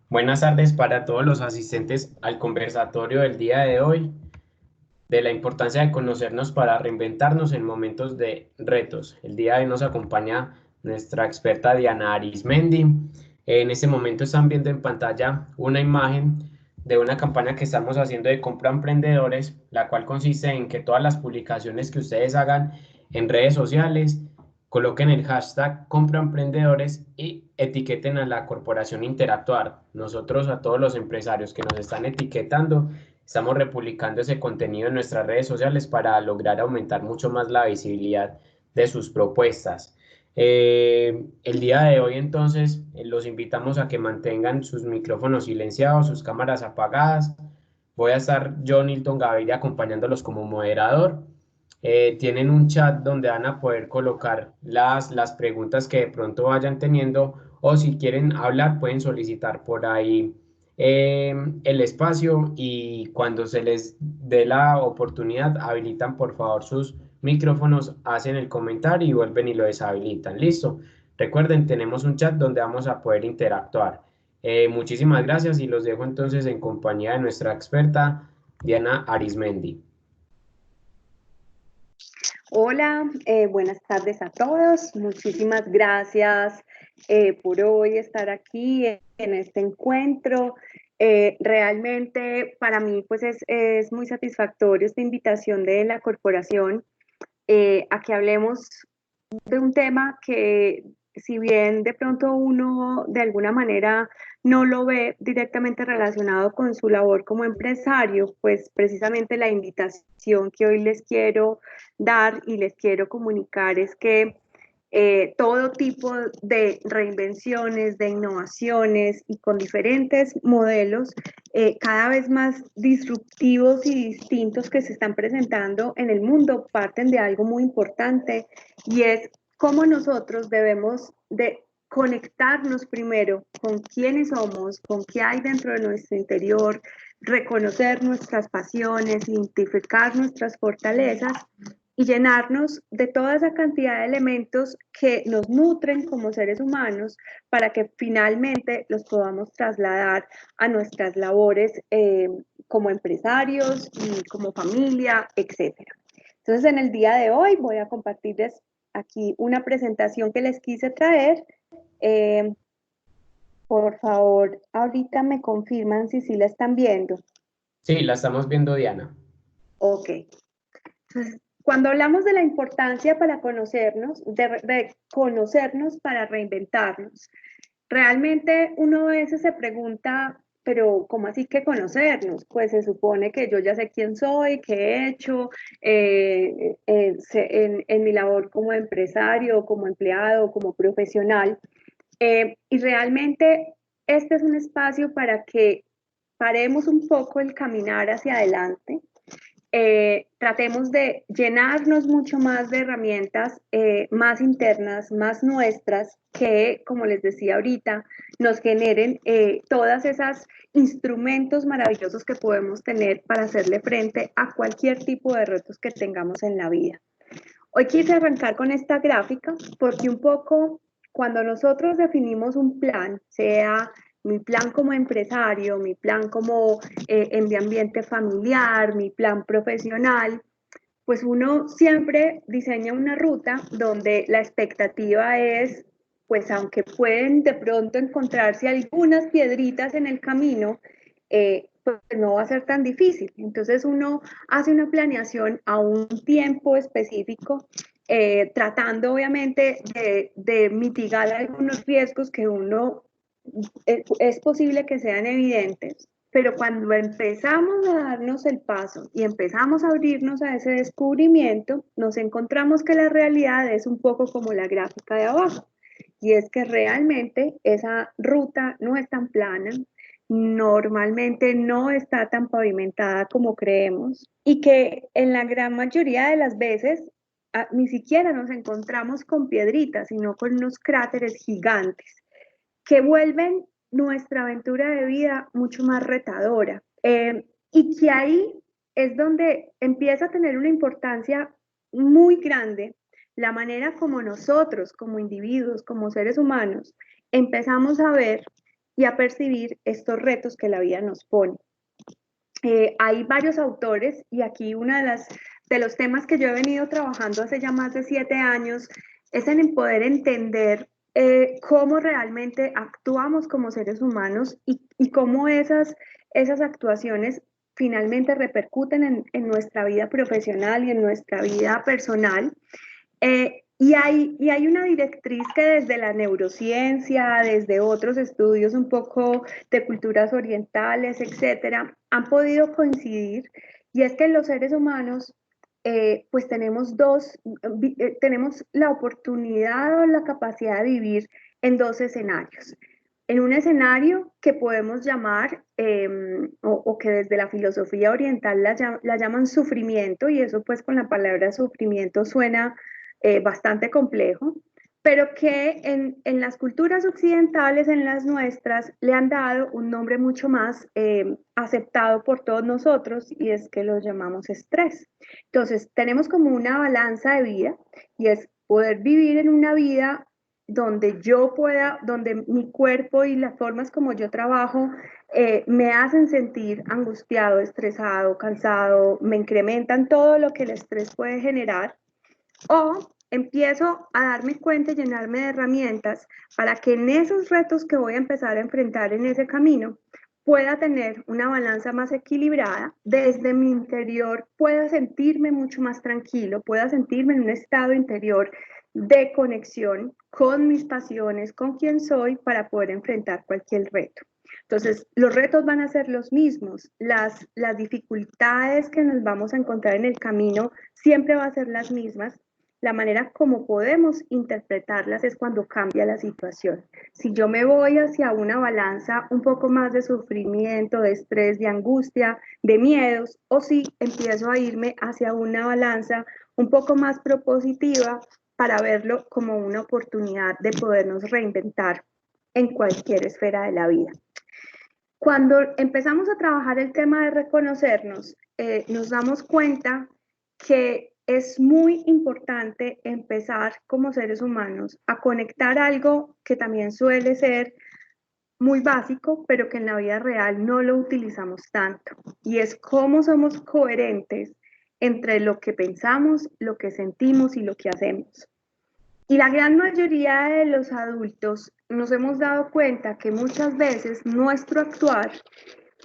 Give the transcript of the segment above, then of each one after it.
Buenas tardes para todos los asistentes al conversatorio del día de hoy, de la importancia de conocernos para reinventarnos en momentos de retos. El día de hoy nos acompaña nuestra experta Diana Arismendi. En este momento están viendo en pantalla una imagen de una campaña que estamos haciendo de compra a emprendedores, la cual consiste en que todas las publicaciones que ustedes hagan en redes sociales coloquen el hashtag compra emprendedores y etiqueten a la corporación Interactuar. Nosotros a todos los empresarios que nos están etiquetando estamos republicando ese contenido en nuestras redes sociales para lograr aumentar mucho más la visibilidad de sus propuestas. El día de hoy entonces los invitamos a que mantengan sus micrófonos silenciados, sus cámaras apagadas. Voy a estar yo, Nilton Gaviria, acompañándolos como moderador. Tienen un chat donde van a poder colocar las preguntas que de pronto vayan teniendo o si quieren hablar pueden solicitar por ahí el espacio y cuando se les dé la oportunidad habilitan por favor sus micrófonos, hacen el comentario y vuelven y lo deshabilitan. Listo. Recuerden, tenemos un chat donde vamos a poder interactuar. Muchísimas gracias y los dejo entonces en compañía de nuestra experta Diana Arismendi. Hola, buenas tardes a todos. Muchísimas gracias por hoy estar aquí en este encuentro. Realmente para mí pues es muy satisfactorio esta invitación de la corporación a que hablemos de un tema que si bien de pronto uno de alguna manera no lo ve directamente relacionado con su labor como empresario, pues precisamente la invitación que hoy les quiero dar y les quiero comunicar es que todo tipo de reinvenciones, de innovaciones y con diferentes modelos cada vez más disruptivos y distintos que se están presentando en el mundo parten de algo muy importante y es cómo nosotros debemos de conectarnos primero con quiénes somos, con qué hay dentro de nuestro interior, reconocer nuestras pasiones, identificar nuestras fortalezas y llenarnos de toda esa cantidad de elementos que nos nutren como seres humanos para que finalmente los podamos trasladar a nuestras labores como empresarios y como familia, etcétera. Entonces, en el día de hoy voy a compartirles aquí una presentación que les quise traer. Eh, por favor, ahorita me confirman si sí la están viendo. Sí, la estamos viendo, Diana. Ok. Entonces, cuando hablamos de la importancia para conocernos, de conocernos para reinventarnos, realmente uno a veces se pregunta, pero ¿cómo así que conocernos? Pues se supone que yo ya sé quién soy, qué he hecho en mi labor como empresario, como empleado, como profesional. Y realmente este es un espacio para que paremos un poco el caminar hacia adelante, tratemos de llenarnos mucho más de herramientas más internas, más nuestras, que, como les decía ahorita, nos generen todas esas instrumentos maravillosos que podemos tener para hacerle frente a cualquier tipo de retos que tengamos en la vida. Hoy quise arrancar con esta gráfica porque un poco cuando nosotros definimos un plan, sea mi plan como empresario, mi plan como en mi ambiente familiar, mi plan profesional, pues uno siempre diseña una ruta donde la expectativa es, pues aunque pueden de pronto encontrarse algunas piedritas en el camino, pues no va a ser tan difícil. Entonces uno hace una planeación a un tiempo específico, tratando obviamente de mitigar algunos riesgos que uno es posible que sean evidentes, pero cuando empezamos a darnos el paso y empezamos a abrirnos a ese descubrimiento, nos encontramos que la realidad es un poco como la gráfica de abajo. Y es que realmente esa ruta no es tan plana, normalmente no está tan pavimentada como creemos y que en la gran mayoría de las veces ni siquiera nos encontramos con piedritas, sino con unos cráteres gigantes que vuelven nuestra aventura de vida mucho más retadora. Y que ahí es donde empieza a tener una importancia muy grande la manera como nosotros, como individuos, como seres humanos, empezamos a ver y a percibir estos retos que la vida nos pone. Hay varios autores y aquí uno de los temas que yo he venido trabajando hace ya más de 7 años es en poder entender cómo realmente actuamos como seres humanos y cómo esas actuaciones finalmente repercuten en nuestra vida profesional y en nuestra vida personal. Y hay una directriz que desde la neurociencia, desde otros estudios un poco de culturas orientales, etcétera, han podido coincidir, y es que los seres humanos pues tenemos la oportunidad o la capacidad de vivir en dos escenarios. En un escenario que podemos llamar, o que desde la filosofía oriental la llaman sufrimiento, y eso pues con la palabra sufrimiento suena bastante complejo, pero que en las culturas occidentales, en las nuestras, le han dado un nombre mucho más aceptado por todos nosotros, y es que lo llamamos estrés. Entonces, tenemos como una balanza de vida, y es poder vivir en una vida donde yo pueda, donde mi cuerpo y las formas como yo trabajo me hacen sentir angustiado, estresado, cansado, me incrementan todo lo que el estrés puede generar, o empiezo a darme cuenta y llenarme de herramientas para que en esos retos que voy a empezar a enfrentar en ese camino pueda tener una balanza más equilibrada, desde mi interior pueda sentirme mucho más tranquilo, pueda sentirme en un estado interior de conexión con mis pasiones, con quién soy, para poder enfrentar cualquier reto. Entonces, los retos van a ser los mismos, las dificultades que nos vamos a encontrar en el camino siempre van a ser las mismas. La manera como podemos interpretarlas es cuando cambia la situación. Si yo me voy hacia una balanza un poco más de sufrimiento, de estrés, de angustia, de miedos, o si empiezo a irme hacia una balanza un poco más propositiva para verlo como una oportunidad de podernos reinventar en cualquier esfera de la vida. Cuando empezamos a trabajar el tema de reconocernos, nos damos cuenta que es muy importante empezar como seres humanos a conectar algo que también suele ser muy básico, pero que en la vida real no lo utilizamos tanto, y es cómo somos coherentes entre lo que pensamos, lo que sentimos y lo que hacemos. Y la gran mayoría de los adultos nos hemos dado cuenta que muchas veces nuestro actuar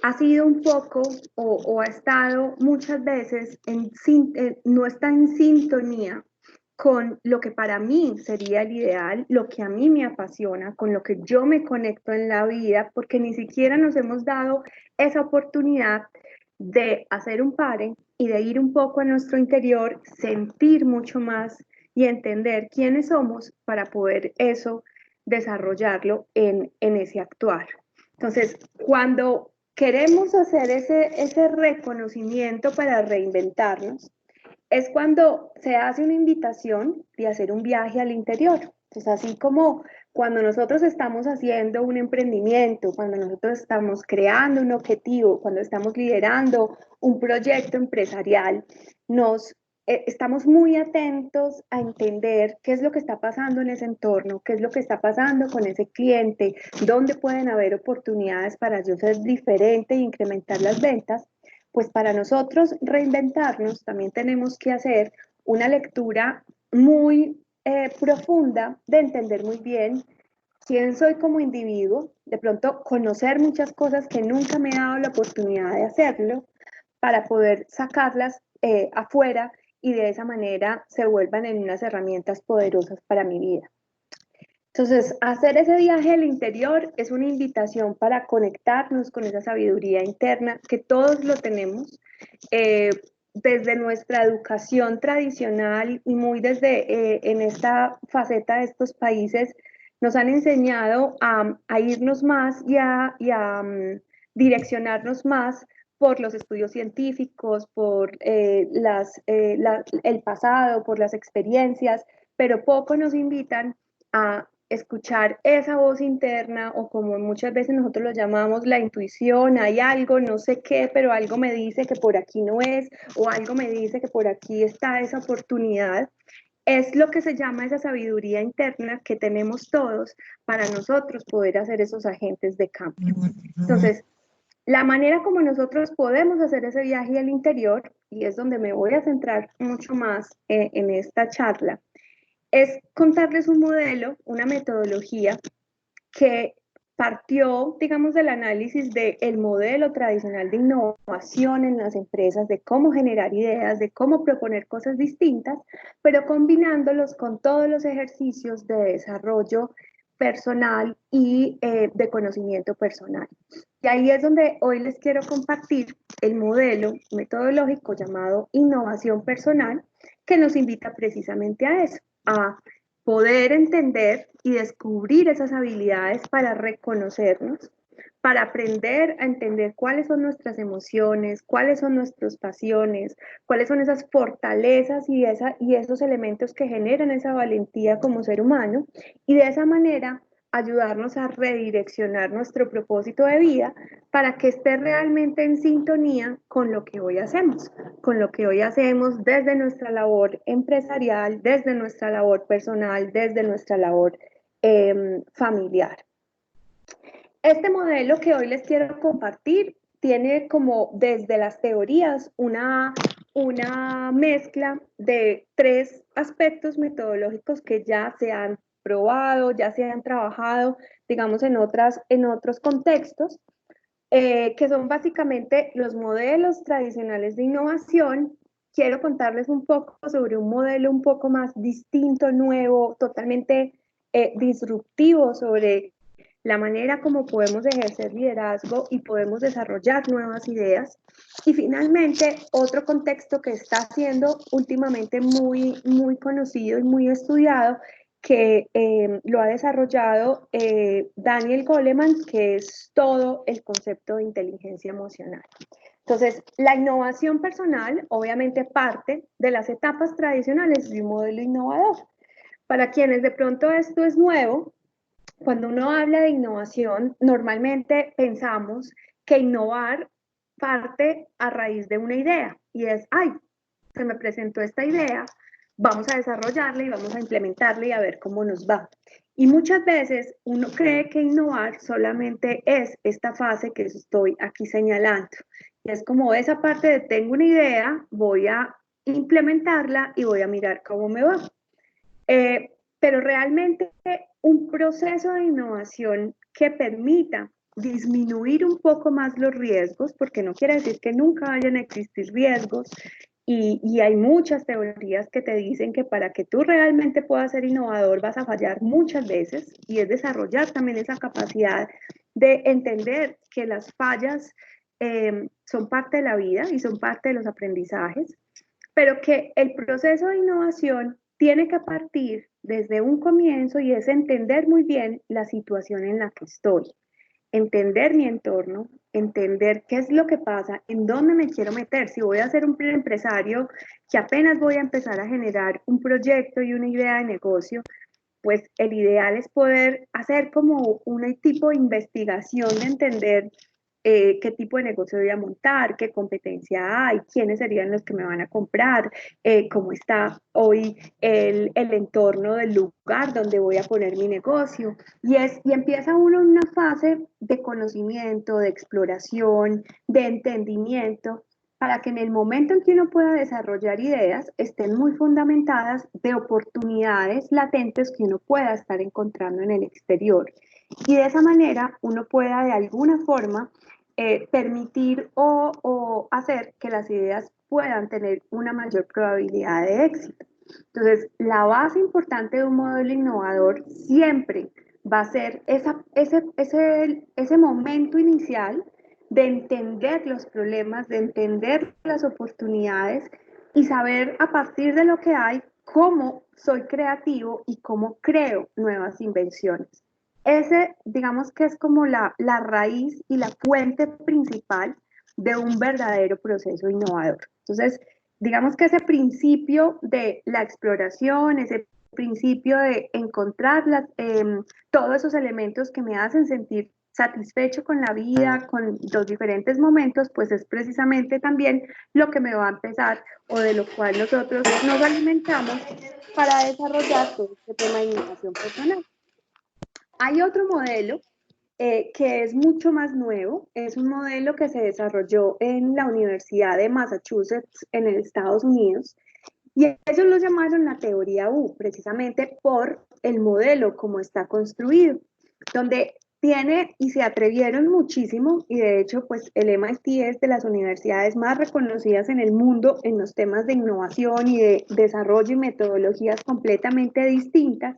ha sido un poco o ha estado muchas veces no está en sintonía con lo que para mí sería el ideal, lo que a mí me apasiona, con lo que yo me conecto en la vida, porque ni siquiera nos hemos dado esa oportunidad de hacer un pare y de ir un poco a nuestro interior, sentir mucho más y entender quiénes somos para poder eso desarrollarlo en ese actuar. Entonces, cuando queremos hacer ese reconocimiento para reinventarnos, es cuando se hace una invitación de hacer un viaje al interior. Entonces, así como cuando nosotros estamos haciendo un emprendimiento, cuando nosotros estamos creando un objetivo, cuando estamos liderando un proyecto empresarial, estamos muy atentos a entender qué es lo que está pasando en ese entorno, qué es lo que está pasando con ese cliente, dónde pueden haber oportunidades para yo ser diferente e incrementar las ventas. Pues para nosotros reinventarnos también tenemos que hacer una lectura muy profunda de entender muy bien quién soy como individuo, de pronto conocer muchas cosas que nunca me he dado la oportunidad de hacerlo, para poder sacarlas afuera y de esa manera se vuelvan en unas herramientas poderosas para mi vida. Entonces, hacer ese viaje al interior es una invitación para conectarnos con esa sabiduría interna que todos lo tenemos, desde nuestra educación tradicional y muy desde en esta faceta de estos países, nos han enseñado a irnos más y a direccionarnos más por los estudios científicos, por el pasado, por las experiencias, pero poco nos invitan a escuchar esa voz interna, o como muchas veces nosotros lo llamamos la intuición. Hay algo, no sé qué, pero algo me dice que por aquí no es, o algo me dice que por aquí está esa oportunidad. es lo que se llama esa sabiduría interna que tenemos todos para nosotros poder hacer esos agentes de cambio. Entonces, la manera como nosotros podemos hacer ese viaje al interior, y es donde me voy a centrar mucho más en esta charla, es contarles un modelo, una metodología que partió, digamos, del análisis del modelo tradicional de innovación en las empresas, de cómo generar ideas, de cómo proponer cosas distintas, pero combinándolos con todos los ejercicios de desarrollo personal y de conocimiento personal. Y ahí es donde hoy les quiero compartir el modelo metodológico llamado innovación personal, que nos invita precisamente a eso, a poder entender y descubrir esas habilidades para reconocernos, para aprender a entender cuáles son nuestras emociones, cuáles son nuestras pasiones, cuáles son esas fortalezas y esos elementos que generan esa valentía como ser humano, y de esa manera ayudarnos a redireccionar nuestro propósito de vida para que esté realmente en sintonía con lo que hoy hacemos, con lo que hoy hacemos desde nuestra labor empresarial, desde nuestra labor personal, desde nuestra labor familiar. Este modelo que hoy les quiero compartir tiene como desde las teorías una mezcla de 3 aspectos metodológicos que ya se han probado, ya se han trabajado, digamos, en otros contextos, que son básicamente los modelos tradicionales de innovación. Quiero contarles un poco sobre un modelo un poco más distinto, nuevo, totalmente disruptivo sobre la manera como podemos ejercer liderazgo y podemos desarrollar nuevas ideas. Y finalmente, otro contexto que está siendo últimamente muy conocido y muy estudiado, que lo ha desarrollado Daniel Goleman, que es todo el concepto de inteligencia emocional. Entonces, la innovación personal obviamente parte de las etapas tradicionales de un modelo innovador. Para quienes de pronto esto es nuevo, cuando uno habla de innovación, normalmente pensamos que innovar parte a raíz de una idea y es, ay, se me presentó esta idea, vamos a desarrollarla y vamos a implementarla y a ver cómo nos va. Y muchas veces uno cree que innovar solamente es esta fase que estoy aquí señalando. Y es como esa parte de tengo una idea, voy a implementarla y voy a mirar cómo me va. Pero realmente un proceso de innovación que permita disminuir un poco más los riesgos, porque no quiere decir que nunca vayan a existir riesgos, y hay muchas teorías que te dicen que para que tú realmente puedas ser innovador vas a fallar muchas veces, y es desarrollar también esa capacidad de entender que las fallas son parte de la vida y son parte de los aprendizajes, pero que el proceso de innovación tiene que partir desde un comienzo y es entender muy bien la situación en la que estoy, entender mi entorno, entender qué es lo que pasa, en dónde me quiero meter. Si voy a ser un empresario que apenas voy a empezar a generar un proyecto y una idea de negocio, pues el ideal es poder hacer como un tipo de investigación de entender qué tipo de negocio voy a montar, qué competencia hay, quiénes serían los que me van a comprar, cómo está hoy el entorno del lugar donde voy a poner mi negocio. Y empieza uno en una fase de conocimiento, de exploración, de entendimiento, para que en el momento en que uno pueda desarrollar ideas estén muy fundamentadas de oportunidades latentes que uno pueda estar encontrando en el exterior. Y de esa manera uno pueda de alguna forma permitir o hacer que las ideas puedan tener una mayor probabilidad de éxito. Entonces, la base importante de un modelo innovador siempre va a ser ese momento inicial de entender los problemas, de entender las oportunidades y saber a partir de lo que hay cómo soy creativo y cómo creo nuevas invenciones. Ese, digamos que es como la raíz y la fuente principal de un verdadero proceso innovador. Entonces, digamos que ese principio de la exploración, ese principio de encontrar todos esos elementos que me hacen sentir satisfecho con la vida, con los diferentes momentos, pues es precisamente también lo que me va a empezar o de lo cual nosotros nos alimentamos para desarrollar todo este tema de innovación personal. Hay otro modelo que es mucho más nuevo, es un modelo que se desarrolló en la Universidad de Massachusetts en Estados Unidos y ellos lo llamaron la teoría U, precisamente por el modelo como está construido, donde tiene y se atrevieron muchísimo y de hecho pues el MIT es de las universidades más reconocidas en el mundo en los temas de innovación y de desarrollo y metodologías completamente distintas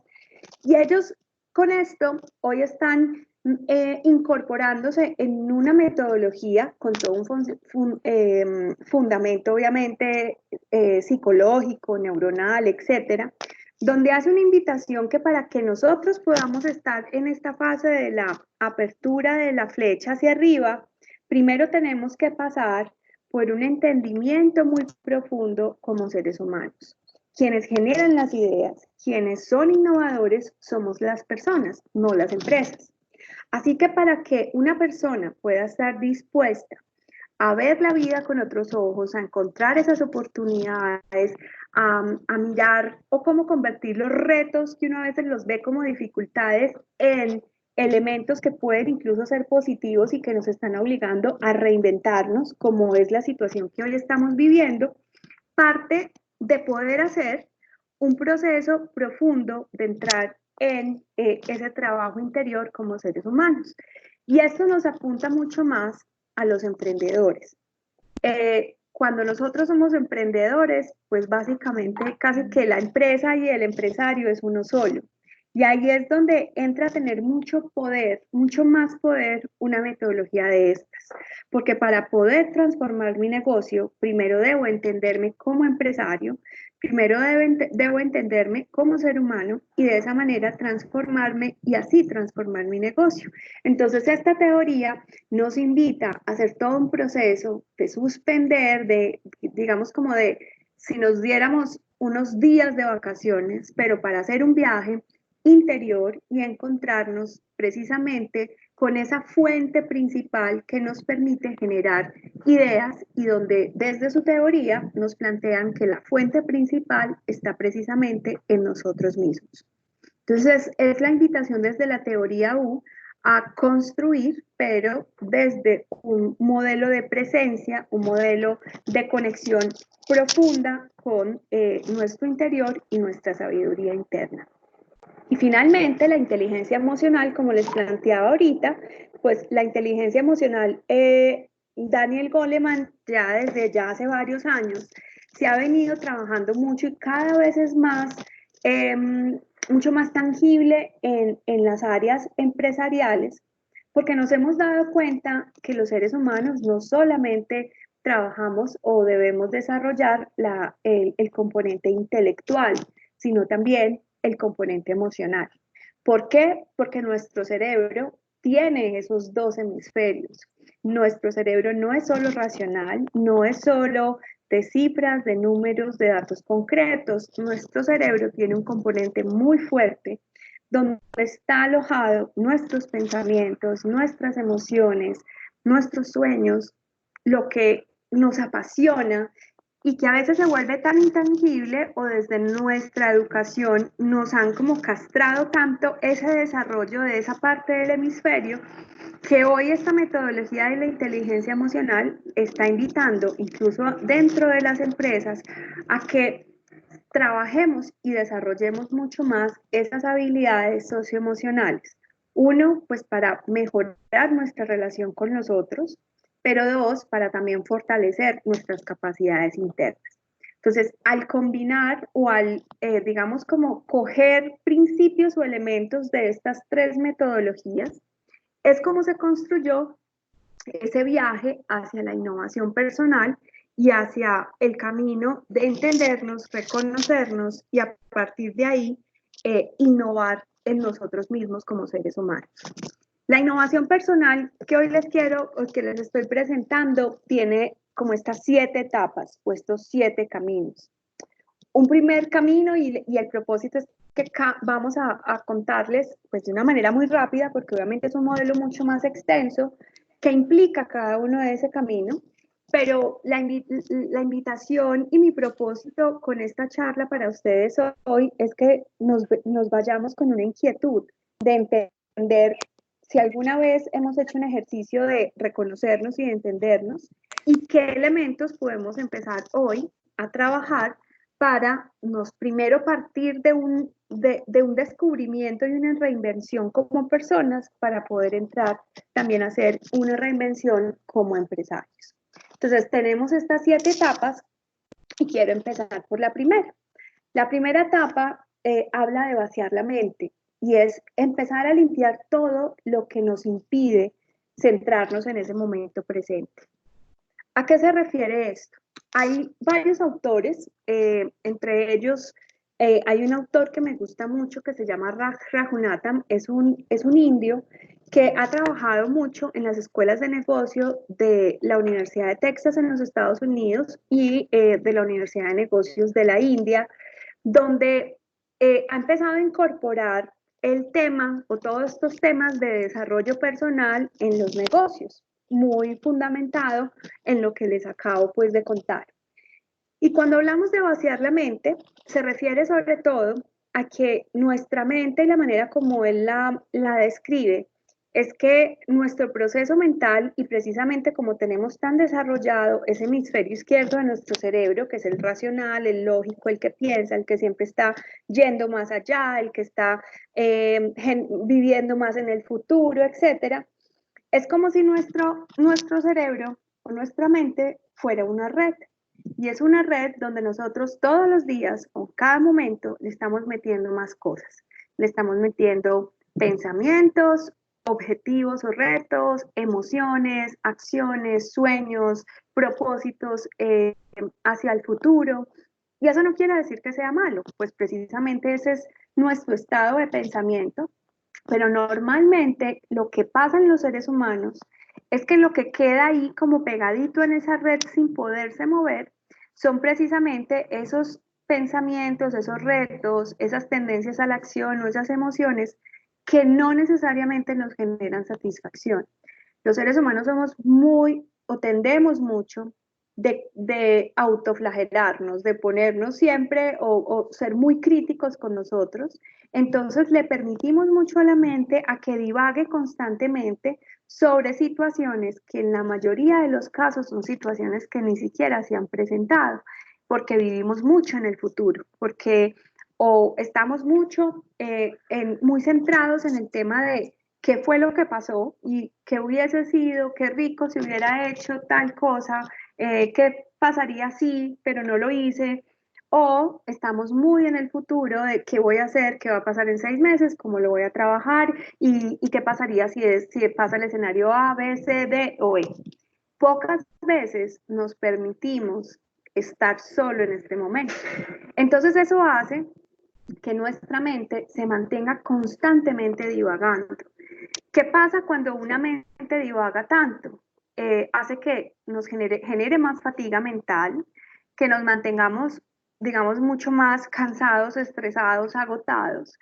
y ellos con esto hoy están incorporándose en una metodología con todo un fundamento obviamente psicológico, neuronal, etcétera, donde hace una invitación que para que nosotros podamos estar en esta fase de la apertura de la flecha hacia arriba, primero tenemos que pasar por un entendimiento muy profundo como seres humanos. Quienes generan las ideas, quienes son innovadores, somos las personas, no las empresas. Así que para que una persona pueda estar dispuesta a ver la vida con otros ojos, a encontrar esas oportunidades, a mirar o cómo convertir los retos que uno a veces los ve como dificultades en elementos que pueden incluso ser positivos y que nos están obligando a reinventarnos, como es la situación que hoy estamos viviendo, parte de poder hacer un proceso profundo de entrar en ese trabajo interior como seres humanos. Y esto nos apunta mucho más a los emprendedores. Cuando nosotros somos emprendedores, pues básicamente casi que la empresa y el empresario es uno solo. Y ahí es donde entra a tener mucho poder, mucho más poder una metodología de estas. Porque para poder transformar mi negocio, primero debo entenderme como empresario, primero debo entenderme como ser humano y de esa manera transformarme y así transformar mi negocio. Entonces, esta teoría nos invita a hacer todo un proceso de suspender, de, digamos, como de si nos diéramos unos días de vacaciones, pero para hacer un viaje interior y encontrarnos precisamente con esa fuente principal que nos permite generar ideas y donde desde su teoría nos plantean que la fuente principal está precisamente en nosotros mismos. Entonces, es la invitación desde la teoría U a construir, pero desde un modelo de presencia, un modelo de conexión profunda con nuestro interior y nuestra sabiduría interna. Y finalmente, la inteligencia emocional, como les planteaba ahorita, pues la inteligencia emocional, Daniel Goleman, ya desde ya hace varios años, se ha venido trabajando mucho y cada vez es más, mucho más tangible en las áreas empresariales, porque nos hemos dado cuenta que los seres humanos no solamente trabajamos o debemos desarrollar el componente intelectual, sino también el componente emocional. ¿Por qué? Porque nuestro cerebro tiene esos dos hemisferios. Nuestro cerebro no es solo racional, no es solo de cifras, de números, de datos concretos. Nuestro cerebro tiene un componente muy fuerte donde está alojado nuestros pensamientos, nuestras emociones, nuestros sueños, lo que nos apasiona y que a veces se vuelve tan intangible o desde nuestra educación nos han como castrado tanto ese desarrollo de esa parte del hemisferio que hoy esta metodología de la inteligencia emocional está invitando incluso dentro de las empresas a que trabajemos y desarrollemos mucho más esas habilidades socioemocionales. Uno, pues para mejorar nuestra relación con los otros, pero dos, para también fortalecer nuestras capacidades internas. Entonces, al combinar o al, digamos, como coger principios o elementos de estas tres metodologías, es como se construyó ese viaje hacia la innovación personal y hacia el camino de entendernos, reconocernos y a partir de ahí innovar en nosotros mismos como seres humanos. La innovación personal que hoy les quiero, o que les estoy presentando, tiene como estas 7 etapas o estos 7 caminos. Un primer camino y el propósito es que vamos a contarles pues de una manera muy rápida, porque obviamente es un modelo mucho más extenso que implica cada uno de ese camino, pero la invitación y mi propósito con esta charla para ustedes hoy es que nos vayamos con una inquietud de entender si alguna vez hemos hecho un ejercicio de reconocernos y de entendernos y qué elementos podemos empezar hoy a trabajar para nos primero partir de un descubrimiento y una reinvención como personas para poder entrar también a hacer una reinvención como empresarios. Entonces tenemos estas 7 etapas y quiero empezar por la primera. La primera etapa habla de vaciar la mente y es empezar a limpiar todo lo que nos impide centrarnos en ese momento presente. ¿A qué se refiere esto? Hay varios autores, entre ellos hay un autor que me gusta mucho que se llama Raj Raghunathan, es un indio que ha trabajado mucho en las escuelas de negocio de la Universidad de Texas en los Estados Unidos y de la Universidad de Negocios de la India, donde ha empezado a incorporar el tema o todos estos temas de desarrollo personal en los negocios, muy fundamentado en lo que les acabo pues de contar. Y cuando hablamos de vaciar la mente, se refiere sobre todo a que nuestra mente y la manera como él la describe es que nuestro proceso mental, y precisamente como tenemos tan desarrollado ese hemisferio izquierdo de nuestro cerebro, que es el racional, el lógico, el que piensa, el que siempre está yendo más allá, el que está viviendo más en el futuro, etcétera, es como si nuestro cerebro o nuestra mente fuera una red. Y es una red donde nosotros todos los días o cada momento le estamos metiendo más cosas. Le estamos metiendo pensamientos, objetivos o retos, emociones, acciones, sueños, propósitos hacia el futuro. Y eso no quiere decir que sea malo, pues precisamente ese es nuestro estado de pensamiento, pero normalmente lo que pasa en los seres humanos es que lo que queda ahí como pegadito en esa red sin poderse mover son precisamente esos pensamientos, esos retos, esas tendencias a la acción o esas emociones que no necesariamente nos generan satisfacción. Los seres humanos somos muy o tendemos mucho de autoflagelarnos, de ponernos siempre o ser muy críticos con nosotros. Entonces le permitimos mucho a la mente a que divague constantemente sobre situaciones que en la mayoría de los casos son situaciones que ni siquiera se han presentado, porque vivimos mucho en el futuro, porque o estamos mucho muy centrados en el tema de qué fue lo que pasó y qué hubiese sido, qué rico si hubiera hecho tal cosa, qué pasaría si, pero no lo hice, o estamos muy en el futuro de qué voy a hacer, qué va a pasar en 6 meses, cómo lo voy a trabajar y qué pasaría si pasa el escenario A, B, C, D o E. Pocas veces nos permitimos estar solo en este momento. Entonces eso hace que nuestra mente se mantenga constantemente divagando. ¿Qué pasa cuando una mente divaga tanto? Hace que nos genere más fatiga mental, que nos mantengamos, digamos, mucho más cansados, estresados, agotados,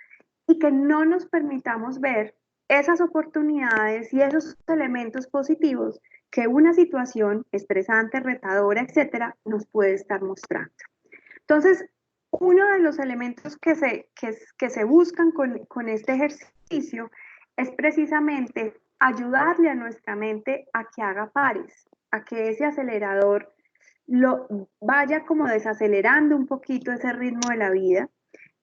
y que no nos permitamos ver esas oportunidades y esos elementos positivos que una situación estresante, retadora, etcétera, nos puede estar mostrando. Entonces, uno de los elementos que se buscan con este ejercicio es precisamente ayudarle a nuestra mente a que haga pares, a que ese acelerador lo vaya como desacelerando un poquito ese ritmo de la vida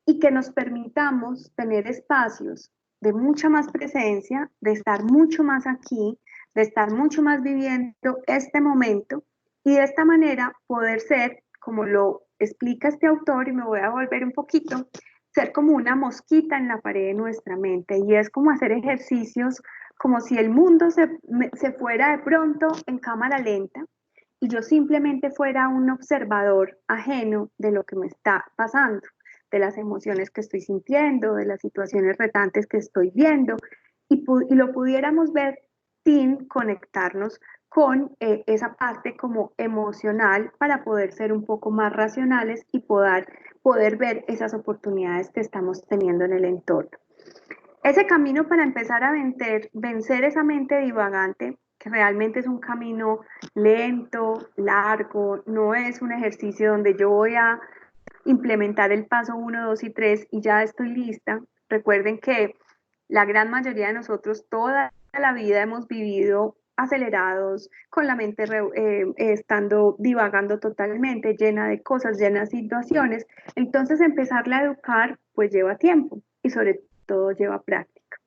y que nos permitamos tener espacios de mucha más presencia, de estar mucho más aquí, de estar mucho más viviendo este momento y de esta manera poder ser, como lo explica este autor, y me voy a volver un poquito, ser como una mosquita en la pared de nuestra mente y es como hacer ejercicios como si el mundo se fuera de pronto en cámara lenta y yo simplemente fuera un observador ajeno de lo que me está pasando, de las emociones que estoy sintiendo, de las situaciones retantes que estoy viendo, y lo pudiéramos ver sin conectarnos con esa parte como emocional para poder ser un poco más racionales y poder ver esas oportunidades que estamos teniendo en el entorno. Ese camino para empezar a vencer esa mente divagante, que realmente es un camino lento, largo, no es un ejercicio donde yo voy a implementar el paso 1, 2 y 3 y ya estoy lista. Recuerden que la gran mayoría de nosotros toda la vida hemos vivido acelerados, con la mente estando divagando totalmente, llena de cosas, llena de situaciones. Entonces empezarla a educar pues lleva tiempo y sobre todo lleva práctica.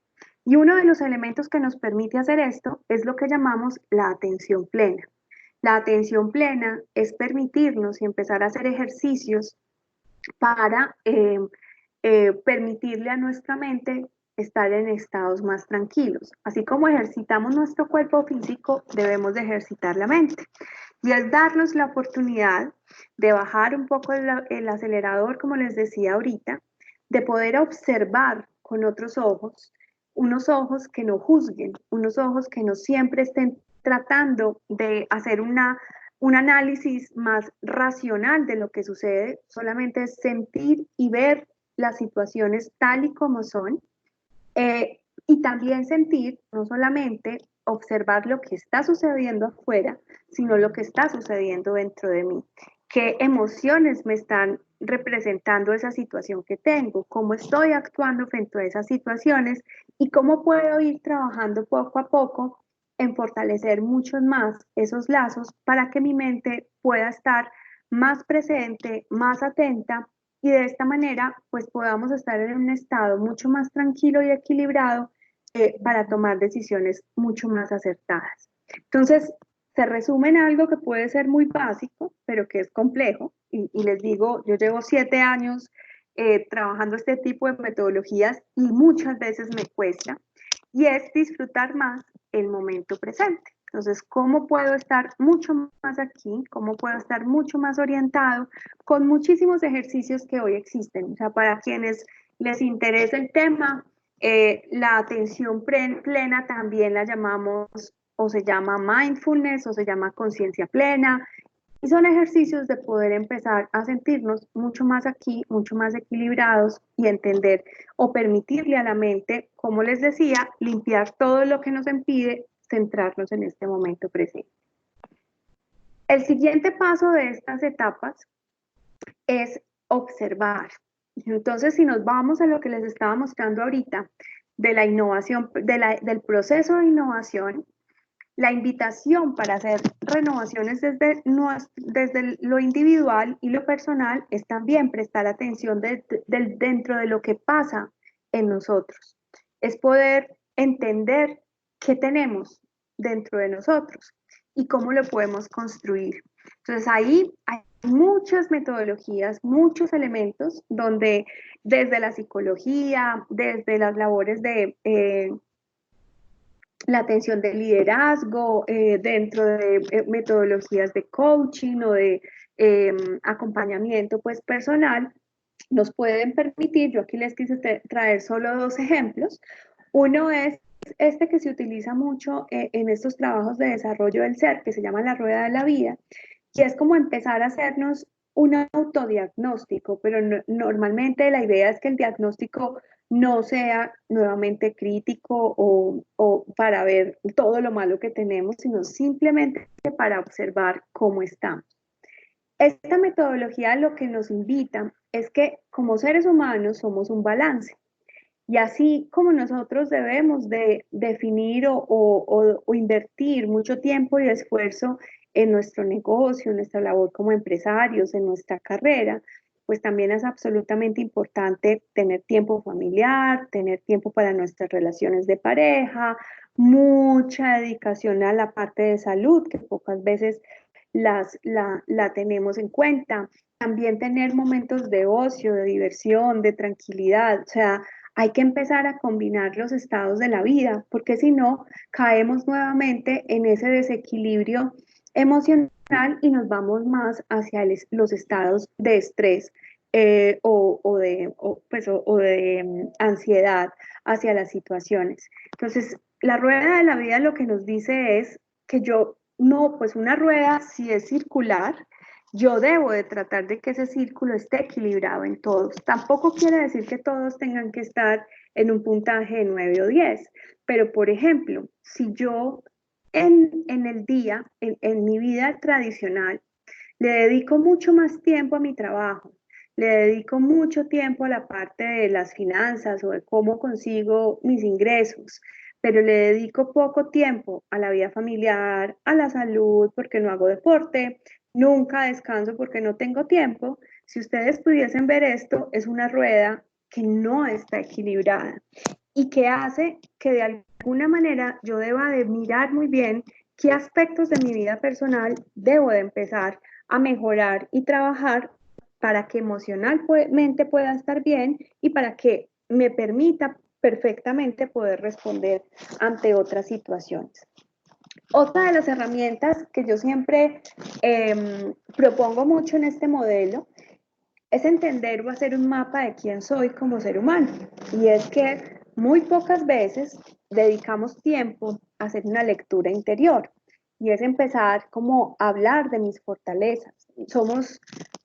Y uno de los elementos que nos permite hacer esto es lo que llamamos la atención plena. La atención plena es permitirnos y empezar a hacer ejercicios para permitirle a nuestra mente estar en estados más tranquilos. Así como ejercitamos nuestro cuerpo físico, debemos de ejercitar la mente. Y es darnos la oportunidad de bajar un poco el acelerador, como les decía ahorita, de poder observar con otros ojos, unos ojos que no juzguen, unos ojos que no siempre estén tratando de hacer un análisis más racional de lo que sucede, solamente es sentir y ver las situaciones tal y como son, y también sentir, no solamente observar lo que está sucediendo afuera, sino lo que está sucediendo dentro de mí. ¿Qué emociones me están representando esa situación que tengo? ¿Cómo estoy actuando frente a esas situaciones? ¿Y cómo puedo ir trabajando poco a poco en fortalecer mucho más esos lazos para que mi mente pueda estar más presente, más atenta y de esta manera pues podamos estar en un estado mucho más tranquilo y equilibrado para tomar decisiones mucho más acertadas. Entonces, se resume en algo que puede ser muy básico, pero que es complejo. Y les digo, yo llevo 7 años trabajando este tipo de metodologías y muchas veces me cuesta, y es disfrutar más el momento presente. Entonces, ¿cómo puedo estar mucho más aquí? ¿Cómo puedo estar mucho más orientado con muchísimos ejercicios que hoy existen? O sea, para quienes les interesa el tema, la atención plena también la llamamos o se llama mindfulness o se llama conciencia plena. Y son ejercicios de poder empezar a sentirnos mucho más aquí, mucho más equilibrados y entender o permitirle a la mente, como les decía, limpiar todo lo que nos impide centrarnos en este momento presente. El siguiente paso de estas etapas es observar. Entonces, si nos vamos a lo que les estaba mostrando ahorita de la innovación, del proceso de innovación, la invitación para hacer renovaciones desde lo individual y lo personal es también prestar atención dentro de lo que pasa en nosotros. Es poder entender qué tenemos dentro de nosotros y cómo lo podemos construir. Entonces ahí hay muchas metodologías, muchos elementos donde desde la psicología, desde las labores de la atención del liderazgo, dentro de metodologías de coaching o de acompañamiento pues, personal, nos pueden permitir, yo aquí les quise traer solo 2 ejemplos. Uno es este que se utiliza mucho en estos trabajos de desarrollo del ser, que se llama la rueda de la vida, y es como empezar a hacernos un autodiagnóstico, pero normalmente la idea es que el diagnóstico no sea nuevamente crítico o para ver todo lo malo que tenemos, sino simplemente para observar cómo estamos. Esta metodología lo que nos invita es que como seres humanos somos un balance. Y así como nosotros debemos de definir o invertir mucho tiempo y esfuerzo en nuestro negocio, en nuestra labor como empresarios, en nuestra carrera, pues también es absolutamente importante tener tiempo familiar, tener tiempo para nuestras relaciones de pareja, mucha dedicación a la parte de salud, que pocas veces la tenemos en cuenta. También tener momentos de ocio, de diversión, de tranquilidad, o sea, hay que empezar a combinar los estados de la vida, porque si no, caemos nuevamente en ese desequilibrio emocional y nos vamos más hacia los estados de estrés o de ansiedad hacia las situaciones. Entonces, la rueda de la vida lo que nos dice es que yo, no, pues una rueda si es circular, yo debo de tratar de que ese círculo esté equilibrado en todos. Tampoco quiere decir que todos tengan que estar en un puntaje de 9 o 10, pero por ejemplo, si yo en el día, en mi vida tradicional, le dedico mucho más tiempo a mi trabajo, le dedico mucho tiempo a la parte de las finanzas o de cómo consigo mis ingresos, pero le dedico poco tiempo a la vida familiar, a la salud, porque no hago deporte, nunca descanso porque no tengo tiempo. Si ustedes pudiesen ver esto, es una rueda que no está equilibrada y que hace que de alguna manera yo deba de mirar muy bien qué aspectos de mi vida personal debo de empezar a mejorar y trabajar para que emocionalmente pueda estar bien y para que me permita perfectamente poder responder ante otras situaciones. Otra de las herramientas que yo siempre propongo mucho en este modelo es entender o hacer un mapa de quién soy como ser humano. Y es que muy pocas veces dedicamos tiempo a hacer una lectura interior. Y es empezar como a hablar de mis fortalezas.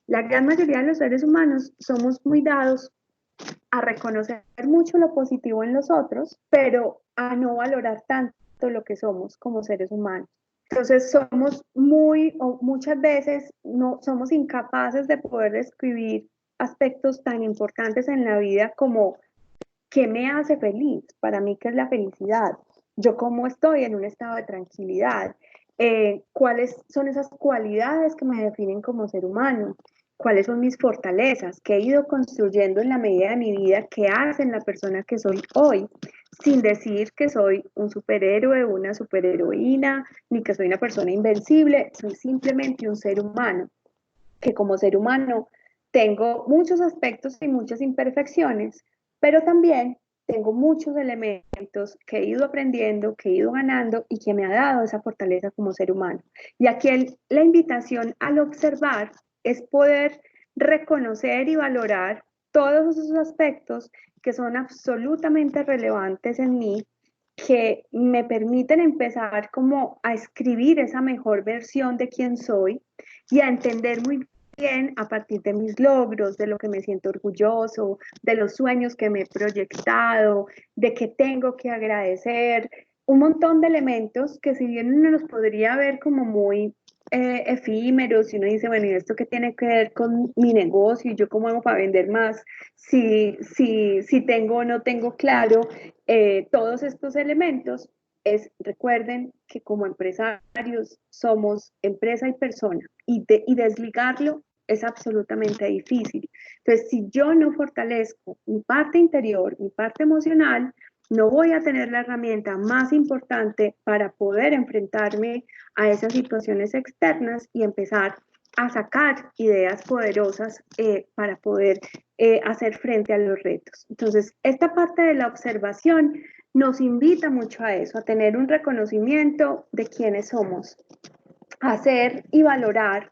La gran mayoría de los seres humanos somos muy dados a reconocer mucho lo positivo en los otros, pero a no valorar tanto lo que somos como seres humanos. Entonces somos o muchas veces no somos incapaces de poder describir aspectos tan importantes en la vida como qué me hace feliz, para mí qué es la felicidad, yo cómo estoy en un estado de tranquilidad, cuáles son esas cualidades que me definen como ser humano, cuáles son mis fortalezas, que he ido construyendo en la medida de mi vida, que hacen la persona que soy hoy, sin decir que soy un superhéroe, una superheroína, ni que soy una persona invencible, soy simplemente un ser humano, que como ser humano tengo muchos aspectos y muchas imperfecciones, pero también tengo muchos elementos que he ido aprendiendo, que he ido ganando y que me ha dado esa fortaleza como ser humano. Y aquí la invitación al observar es poder reconocer y valorar todos esos aspectos que son absolutamente relevantes en mí, que me permiten empezar como a escribir esa mejor versión de quién soy y a entender muy bien a partir de mis logros, de lo que me siento orgulloso, de los sueños que me he proyectado, de que tengo que agradecer, un montón de elementos que si bien uno los podría ver como muy efímeros y uno dice, bueno, ¿y esto qué tiene que ver con mi negocio? ¿Y yo cómo hago para vender más? Si tengo o no tengo claro todos estos elementos, recuerden que como empresarios somos empresa y persona y desligarlo es absolutamente difícil. Entonces, si yo no fortalezco mi parte interior, mi parte emocional, no voy a tener la herramienta más importante para poder enfrentarme a esas situaciones externas y empezar a sacar ideas poderosas para poder hacer frente a los retos. Entonces, esta parte de la observación nos invita mucho a eso, a tener un reconocimiento de quiénes somos, a hacer y valorar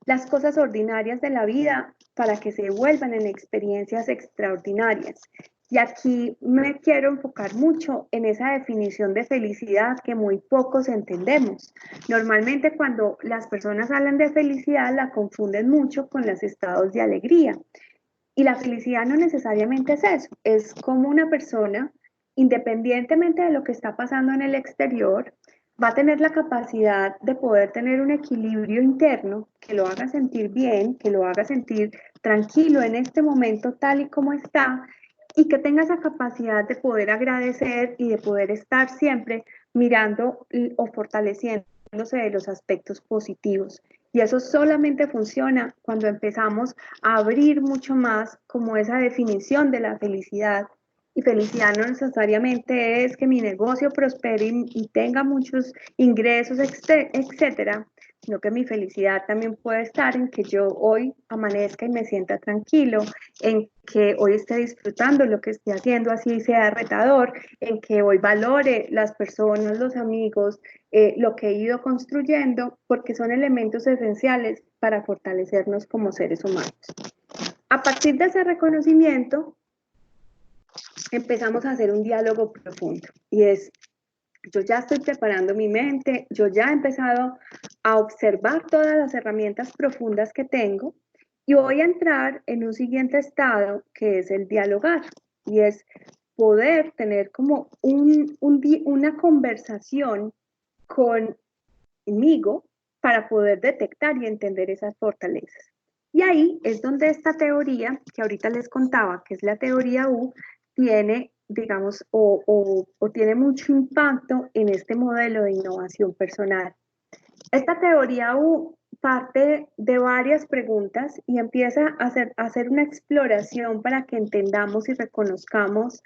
las cosas ordinarias de la vida para que se vuelvan en experiencias extraordinarias. Y aquí me quiero enfocar mucho en esa definición de felicidad que muy pocos entendemos. Normalmente cuando las personas hablan de felicidad la confunden mucho con los estados de alegría. Y la felicidad no necesariamente es eso, es como una persona, independientemente de lo que está pasando en el exterior, va a tener la capacidad de poder tener un equilibrio interno que lo haga sentir bien, que lo haga sentir tranquilo en este momento tal y como está y que tenga esa capacidad de poder agradecer y de poder estar siempre mirando o fortaleciéndose de los aspectos positivos. Y eso solamente funciona cuando empezamos a abrir mucho más como esa definición de la felicidad. Y felicidad no necesariamente es que mi negocio prospere y tenga muchos ingresos, etcétera, sino que mi felicidad también puede estar en que yo hoy amanezca y me sienta tranquilo, en que hoy esté disfrutando lo que esté haciendo, así sea retador, en que hoy valore las personas, los amigos, lo que he ido construyendo, porque son elementos esenciales para fortalecernos como seres humanos. A partir de ese reconocimiento, empezamos a hacer un diálogo profundo y es yo ya estoy preparando mi mente, yo ya he empezado a observar todas las herramientas profundas que tengo y voy a entrar en un siguiente estado que es el dialogar y es poder tener como una conversación conmigo para poder detectar y entender esas fortalezas. Y ahí es donde esta teoría, que ahorita les contaba, que es la teoría U, tiene, digamos, o tiene mucho impacto en este modelo de innovación personal. Esta teoría U parte de varias preguntas y empieza a hacer una exploración para que entendamos y reconozcamos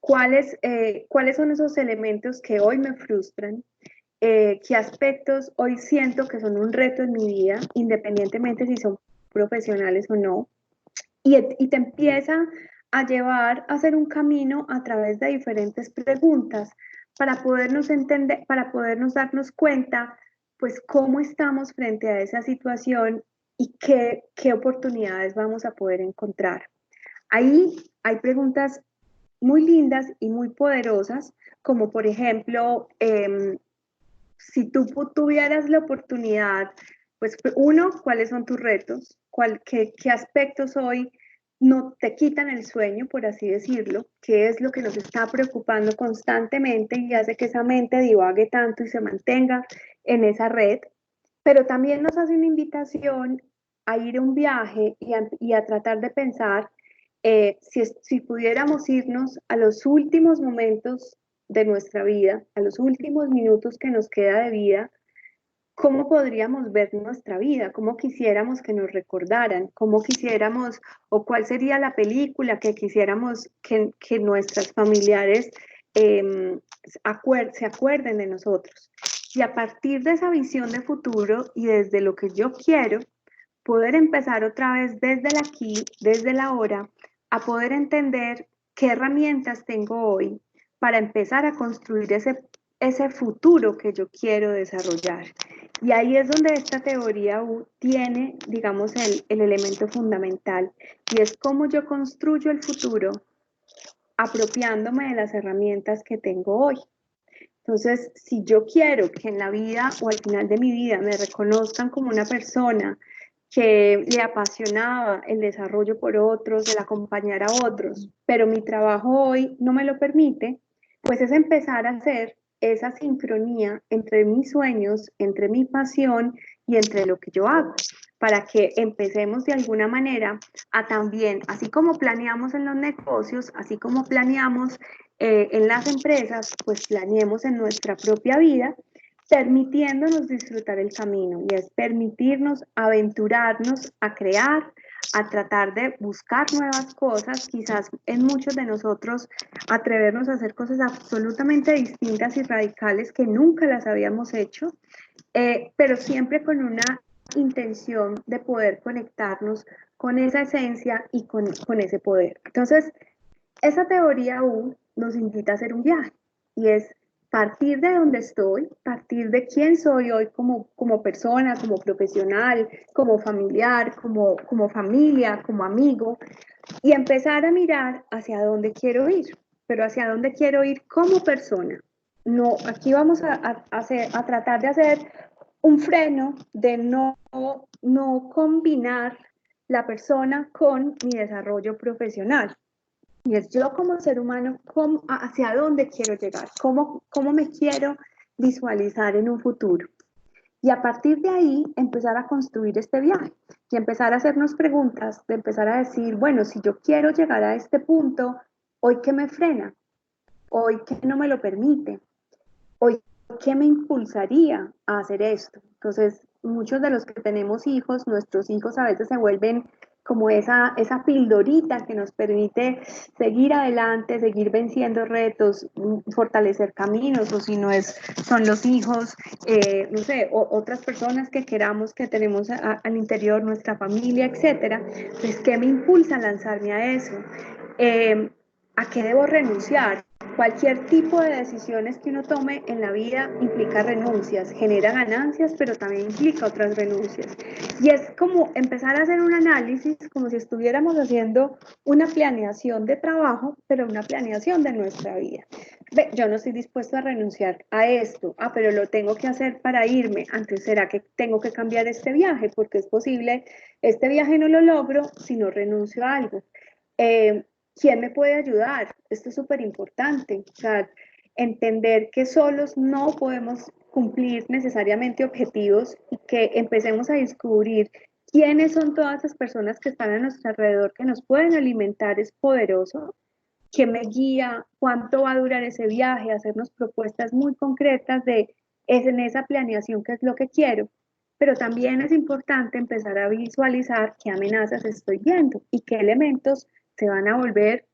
cuáles son esos elementos que hoy me frustran, qué aspectos hoy siento que son un reto en mi vida, independientemente si son profesionales o no, y te empieza a llevar a hacer un camino a través de diferentes preguntas para podernos entender, para podernos darnos cuenta, pues, cómo estamos frente a esa situación y qué oportunidades vamos a poder encontrar. Ahí hay preguntas muy lindas y muy poderosas, como por ejemplo, si tú tuvieras la oportunidad, pues uno, ¿cuáles son tus retos? ¿Qué aspectos hoy no te quitan el sueño, por así decirlo? ¿Qué es lo que nos está preocupando constantemente y hace que esa mente divague tanto y se mantenga en esa red? Pero también nos hace una invitación a ir a un viaje y a tratar de pensar si pudiéramos irnos a los últimos momentos de nuestra vida, a los últimos minutos que nos queda de vida, ¿cómo podríamos ver nuestra vida? ¿Cómo quisiéramos que nos recordaran? ¿Cómo quisiéramos, o cuál sería la película que quisiéramos que nuestros familiares se acuerden de nosotros? Y a partir de esa visión de futuro y desde lo que yo quiero, poder empezar otra vez desde el aquí, desde el ahora, a poder entender qué herramientas tengo hoy para empezar a construir ese futuro que yo quiero desarrollar. Y ahí es donde esta teoría U tiene, digamos, el elemento fundamental, y es cómo yo construyo el futuro apropiándome de las herramientas que tengo hoy. Entonces, si yo quiero que en la vida o al final de mi vida me reconozcan como una persona que le apasionaba el desarrollo por otros, el acompañar a otros, pero mi trabajo hoy no me lo permite, pues es empezar a hacer esa sincronía entre mis sueños, entre mi pasión y entre lo que yo hago, para que empecemos de alguna manera a también, así como planeamos en los negocios, así como planeamos en las empresas, pues planeemos en nuestra propia vida, permitiéndonos disfrutar el camino, y es permitirnos aventurarnos a crear, a tratar de buscar nuevas cosas, quizás en muchos de nosotros atrevernos a hacer cosas absolutamente distintas y radicales que nunca las habíamos hecho, pero siempre con una intención de poder conectarnos con esa esencia y con ese poder. Entonces, esa teoría U nos invita a hacer un viaje, y es partir de donde estoy, partir de quién soy hoy como persona, como profesional, como familiar, como familia, como amigo, y empezar a mirar hacia dónde quiero ir, pero hacia dónde quiero ir como persona. No, aquí vamos a tratar de hacer un freno de no combinar la persona con mi desarrollo profesional. Y es yo como ser humano, hacia dónde quiero llegar, cómo me quiero visualizar en un futuro. Y a partir de ahí empezar a construir este viaje y empezar a hacernos preguntas, de empezar a decir, bueno, si yo quiero llegar a este punto, ¿hoy qué me frena? ¿Hoy qué no me lo permite? ¿Hoy qué me impulsaría a hacer esto? Entonces, muchos de los que tenemos hijos, nuestros hijos a veces se vuelven como esa pildorita que nos permite seguir adelante, seguir venciendo retos, fortalecer caminos, o si no es, son los hijos, no sé, otras personas que queramos, que tenemos al interior, nuestra familia, etcétera. Pues, ¿qué me impulsa a lanzarme a eso? ¿A qué debo renunciar? Cualquier tipo de decisiones que uno tome en la vida implica renuncias, genera ganancias, pero también implica otras renuncias. Y es como empezar a hacer un análisis, como si estuviéramos haciendo una planeación de trabajo, pero una planeación de nuestra vida. ve, yo no estoy dispuesto a renunciar a esto, pero lo tengo que hacer para irme, antes será que tengo que cambiar este viaje, porque es posible, este viaje no lo logro si no renuncio a algo. Eh, ¿Quién me puede ayudar? Esto es súper importante, o sea, entender que solos no podemos cumplir necesariamente objetivos y que empecemos a descubrir quiénes son todas esas personas que están a nuestro alrededor que nos pueden alimentar es poderoso. ¿Qué me guía? ¿Cuánto va a durar ese viaje? Hacernos propuestas muy concretas de es en esa planeación qué es lo que quiero. Pero también es importante empezar a visualizar qué amenazas estoy viendo y qué elementos se van a volver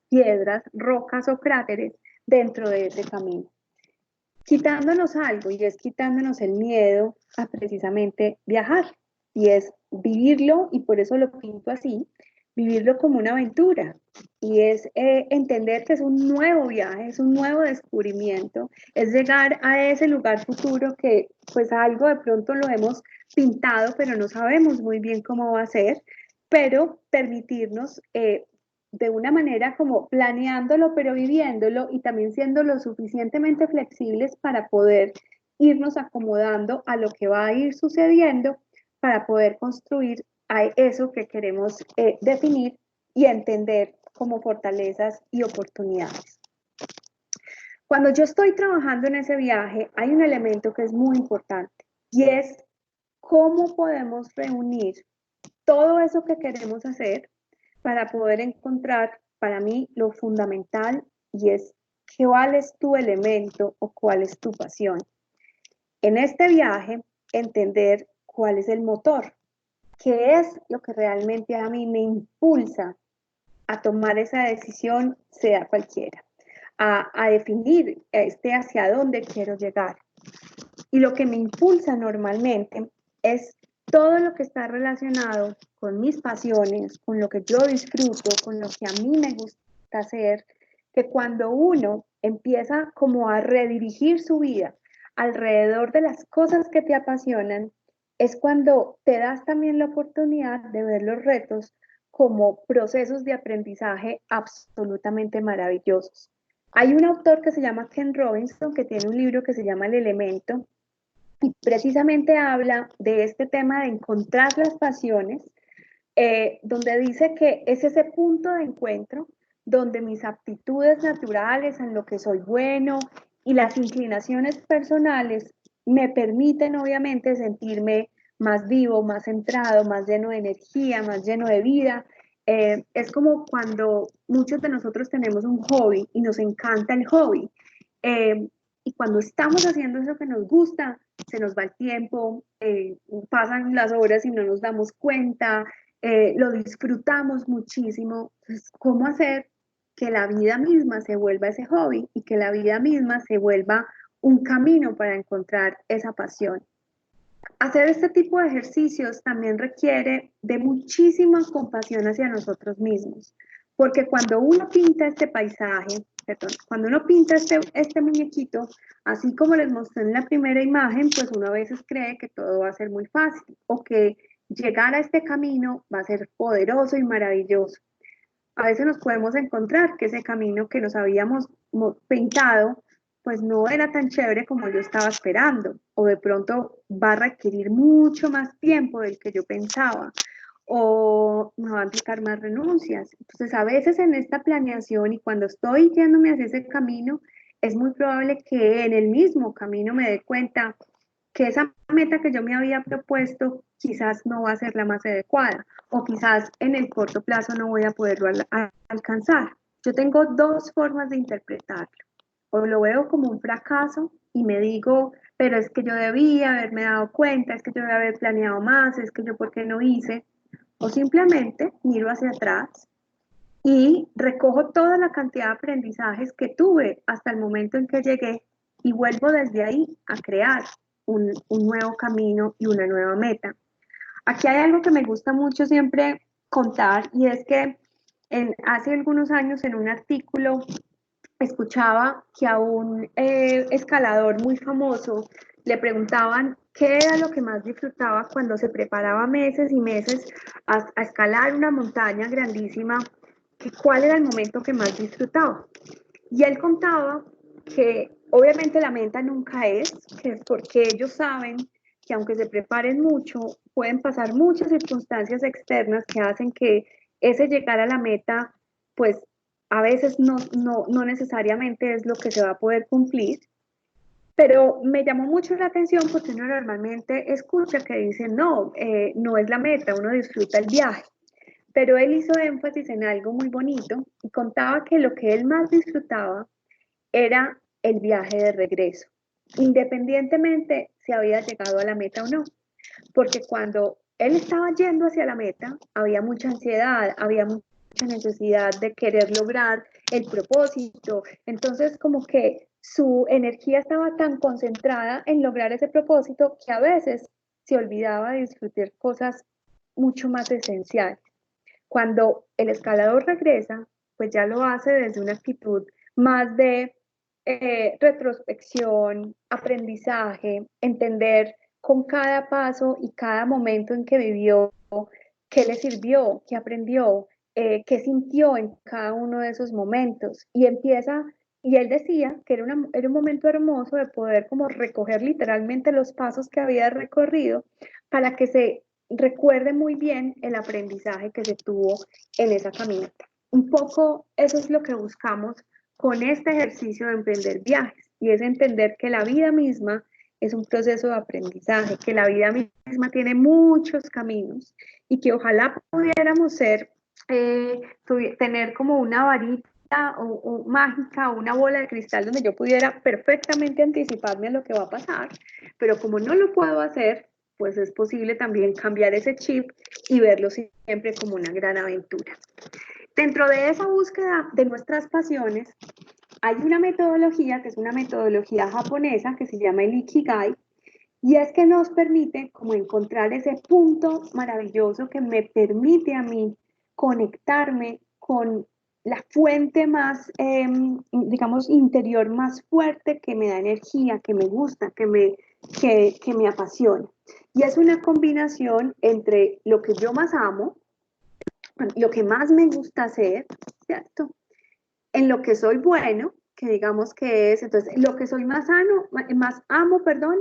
piedras, rocas o cráteres dentro de ese camino. Quitándonos algo y es quitándonos el miedo a precisamente viajar y es vivirlo, y por eso lo pinto así, vivirlo como una aventura y es entender que es un nuevo viaje, es un nuevo descubrimiento, es llegar a ese lugar futuro que pues algo de pronto lo hemos pintado, pero no sabemos muy bien cómo va a ser, pero permitirnos de una manera como planeándolo, pero viviéndolo y también siendo lo suficientemente flexibles para poder irnos acomodando a lo que va a ir sucediendo para poder construir a eso que queremos definir y entender como fortalezas y oportunidades. Cuando yo estoy trabajando en ese viaje, hay un elemento que es muy importante y es cómo podemos reunir todo eso que queremos hacer para poder encontrar para mí lo fundamental y es cuál es tu elemento o cuál es tu pasión. En este viaje, entender cuál es el motor, qué es lo que realmente a mí me impulsa a tomar esa decisión, sea cualquiera, a definir hacia dónde quiero llegar. Y lo que me impulsa normalmente es todo lo que está relacionado con mis pasiones, con lo que yo disfruto, con lo que a mí me gusta hacer, que cuando uno empieza como a redirigir su vida alrededor de las cosas que te apasionan, es cuando te das también la oportunidad de ver los retos como procesos de aprendizaje absolutamente maravillosos. Hay un autor que se llama Ken Robinson que tiene un libro que se llama El Elemento y precisamente habla de este tema de encontrar las pasiones, donde dice que es ese punto de encuentro donde mis aptitudes naturales, en lo que soy bueno y las inclinaciones personales me permiten obviamente sentirme más vivo, más centrado, más lleno de energía, más lleno de vida. Es como cuando muchos de nosotros tenemos un hobby y nos encanta el hobby. Eh, y cuando estamos haciendo eso que nos gusta, se nos va el tiempo, pasan las horas y no nos damos cuenta, lo disfrutamos muchísimo. Entonces, ¿cómo hacer que la vida misma se vuelva ese hobby y que la vida misma se vuelva un camino para encontrar esa pasión? Hacer este tipo de ejercicios también requiere de muchísima compasión hacia nosotros mismos, porque cuando uno pinta este paisaje, perdón, cuando uno pinta este muñequito, así como les mostré en la primera imagen, pues uno a veces cree que todo va a ser muy fácil o que llegar a este camino va a ser poderoso y maravilloso. A veces nos podemos encontrar que ese camino que nos habíamos pintado, pues no era tan chévere como yo estaba esperando, o de pronto va a requerir mucho más tiempo del que yo pensaba, o me va a implicar más renuncias. Entonces, a veces en esta planeación y cuando estoy yéndome hacia ese camino, es muy probable que en el mismo camino me dé cuenta que esa meta que yo me había propuesto quizás no va a ser la más adecuada o quizás en el corto plazo no voy a poderlo alcanzar. Yo tengo dos formas de interpretarlo. O lo veo como un fracaso y me digo, pero es que yo debía haberme dado cuenta, es que yo debía haber planeado más, es que yo por qué no hice. O simplemente miro hacia atrás y recojo toda la cantidad de aprendizajes que tuve hasta el momento en que llegué y vuelvo desde ahí a crear un nuevo camino y una nueva meta. Aquí hay algo que me gusta mucho siempre contar y es que hace algunos años en un artículo escuchaba que a un escalador muy famoso le preguntaban qué era lo que más disfrutaba cuando se preparaba meses y meses a escalar una montaña grandísima, que cuál era el momento que más disfrutaba. Y él contaba que obviamente la meta nunca es, que es porque ellos saben que aunque se preparen mucho, pueden pasar muchas circunstancias externas que hacen que ese llegar a la meta, pues a veces no necesariamente es lo que se va a poder cumplir. Pero me llamó mucho la atención porque uno normalmente escucha que dicen, no, no es la meta, uno disfruta el viaje. Pero él hizo énfasis en algo muy bonito y contaba que lo que él más disfrutaba era el viaje de regreso, independientemente si había llegado a la meta o no, porque cuando él estaba yendo hacia la meta, había mucha ansiedad, había mucha necesidad de querer lograr el propósito, entonces como que su energía estaba tan concentrada en lograr ese propósito que a veces se olvidaba de disfrutar cosas mucho más esenciales. Cuando el escalador regresa, pues ya lo hace desde una actitud más de retrospección, aprendizaje, entender con cada paso y cada momento en que vivió, qué le sirvió, qué aprendió, qué sintió en cada uno de esos momentos. Y empieza, y él decía que era un momento hermoso de poder como recoger literalmente los pasos que había recorrido para que se recuerde muy bien el aprendizaje que se tuvo en esa caminata. Un poco eso es lo que buscamos con este ejercicio de emprender viajes y es entender que la vida misma es un proceso de aprendizaje, que la vida misma tiene muchos caminos y que ojalá pudiéramos tener como una varita o mágica o una bola de cristal donde yo pudiera perfectamente anticiparme a lo que va a pasar, pero como no lo puedo hacer, pues es posible también cambiar ese chip y verlo siempre como una gran aventura. Dentro de esa búsqueda de nuestras pasiones, hay una metodología que es una metodología japonesa que se llama el Ikigai, y es que nos permite como encontrar ese punto maravilloso que me permite a mí conectarme con la fuente más, digamos, interior más fuerte que me da energía, que me gusta, que me apasiona. Y es una combinación entre lo que yo más amo, lo que más me gusta hacer, ¿cierto? En lo que soy bueno, que digamos que es, entonces, lo que soy más amo, perdón,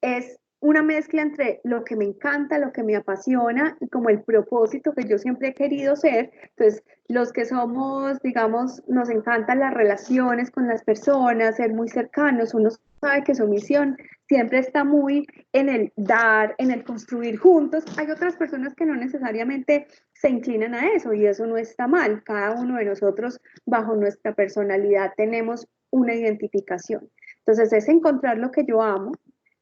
es una mezcla entre lo que me encanta, lo que me apasiona y como el propósito que yo siempre he querido ser. Entonces, los que somos, digamos, nos encantan las relaciones con las personas, ser muy cercanos, uno sabe que su misión siempre está muy en el dar, en el construir juntos. Hay otras personas que no necesariamente se inclinan a eso y eso no está mal. Cada uno de nosotros, bajo nuestra personalidad, tenemos una identificación. Entonces, es encontrar lo que yo amo,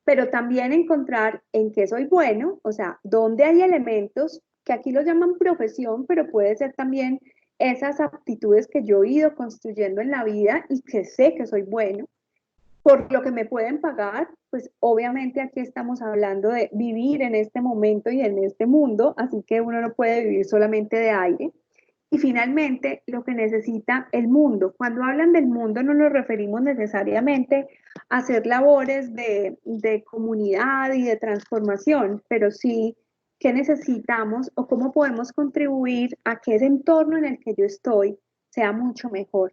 pero también encontrar en qué soy bueno, o sea, dónde hay elementos que aquí lo llaman profesión, pero puede ser también esas aptitudes que yo he ido construyendo en la vida y que sé que soy bueno, por lo que me pueden pagar, pues obviamente aquí estamos hablando de vivir en este momento y en este mundo, así que uno no puede vivir solamente de aire. Y finalmente, lo que necesita el mundo. Cuando hablan del mundo no nos referimos necesariamente a hacer labores de comunidad y de transformación, pero sí qué necesitamos o cómo podemos contribuir a que ese entorno en el que yo estoy sea mucho mejor.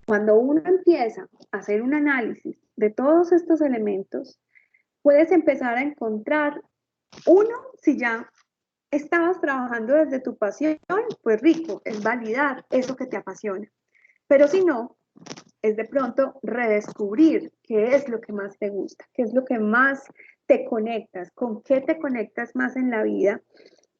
Cuando uno empieza a hacer un análisis de todos estos elementos, puedes empezar a encontrar uno, si ya estabas trabajando desde tu pasión, pues rico, es validar eso que te apasiona. Pero si no, es de pronto redescubrir qué es lo que más te gusta, qué es lo que más te conectas, con qué te conectas más en la vida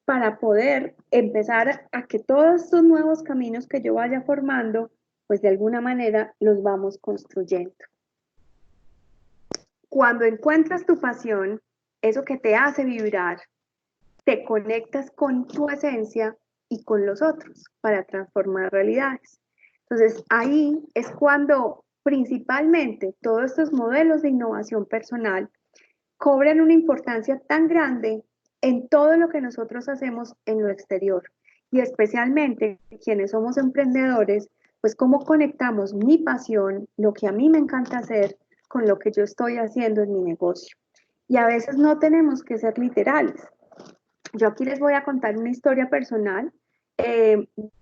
para poder empezar a que todos estos nuevos caminos que yo vaya formando, pues de alguna manera los vamos construyendo. Cuando encuentras tu pasión, eso que te hace vibrar, te conectas con tu esencia y con los otros para transformar realidades. Entonces, ahí es cuando principalmente todos estos modelos de innovación personal cobran una importancia tan grande en todo lo que nosotros hacemos en lo exterior y especialmente quienes somos emprendedores, pues cómo conectamos mi pasión, lo que a mí me encanta hacer, con lo que yo estoy haciendo en mi negocio. Y a veces no tenemos que ser literales. Yo aquí les voy a contar una historia personal.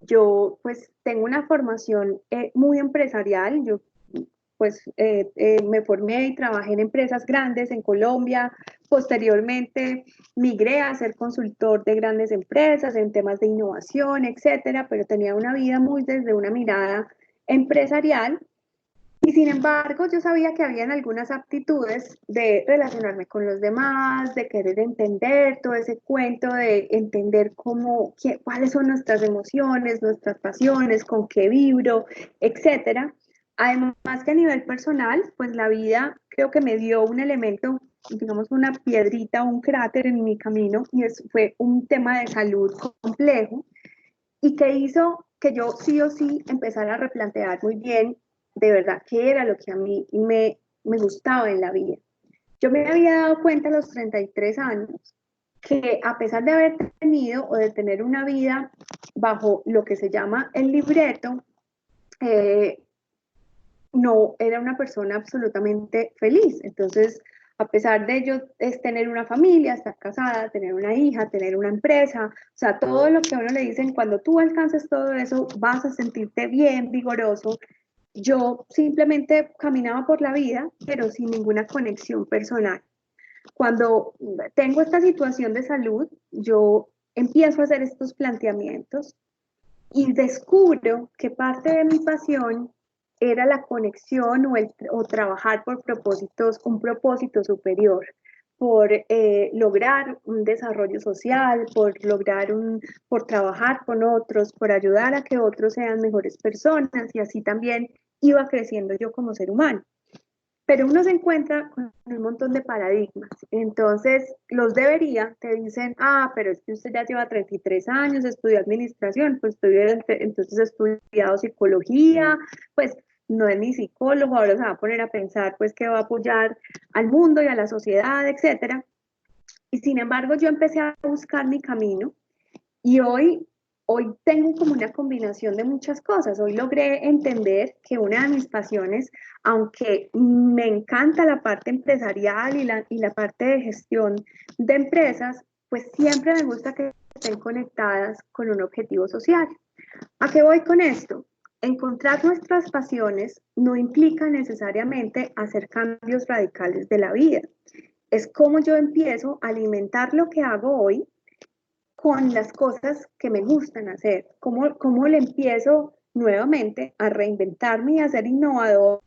Yo pues tengo una formación muy empresarial. Yo pues me formé y trabajé en empresas grandes en Colombia. Posteriormente migré a ser consultor de grandes empresas en temas de innovación, etcétera, pero tenía una vida muy desde una mirada empresarial. Y sin embargo, yo sabía que habían algunas aptitudes de relacionarme con los demás, de querer entender todo ese cuento, de entender cuáles son nuestras emociones, nuestras pasiones, con qué vibro, etcétera. Además que a nivel personal, pues la vida creo que me dio un elemento, digamos una piedrita, un cráter en mi camino, y fue un tema de salud complejo y que hizo que yo sí o sí empezara a replantear muy bien de verdad qué era lo que a mí me gustaba en la vida. Yo me había dado cuenta a los 33 años que a pesar de haber tenido o de tener una vida bajo lo que se llama el libreto, no era una persona absolutamente feliz. Entonces, a pesar de ello, es tener una familia, estar casada, tener una hija, tener una empresa, o sea, todo lo que a uno le dicen, cuando tú alcances todo eso, vas a sentirte bien, vigoroso. Yo simplemente caminaba por la vida, pero sin ninguna conexión personal. Cuando tengo esta situación de salud, yo empiezo a hacer estos planteamientos y descubro que parte de mi pasión era la conexión o trabajar por propósitos, un propósito superior, por lograr un desarrollo social, por trabajar con otros, por ayudar a que otros sean mejores personas y así también iba creciendo yo como ser humano. Pero uno se encuentra con un montón de paradigmas. Entonces, los debería, te dicen, pero es que usted ya lleva 33 años, estudió administración, pues entonces he estudiado psicología, pues no es ni psicólogo, ahora se va a poner a pensar, pues, que va a apoyar al mundo y a la sociedad, etcétera. Y sin embargo, yo empecé a buscar mi camino y hoy tengo como una combinación de muchas cosas. Hoy logré entender que una de mis pasiones, aunque me encanta la parte empresarial y la parte de gestión de empresas, pues siempre me gusta que estén conectadas con un objetivo social. ¿A qué voy con esto? Encontrar nuestras pasiones no implica necesariamente hacer cambios radicales de la vida. Es como yo empiezo a alimentar lo que hago hoy con las cosas que me gustan hacer, cómo le empiezo nuevamente a reinventarme y a ser innovador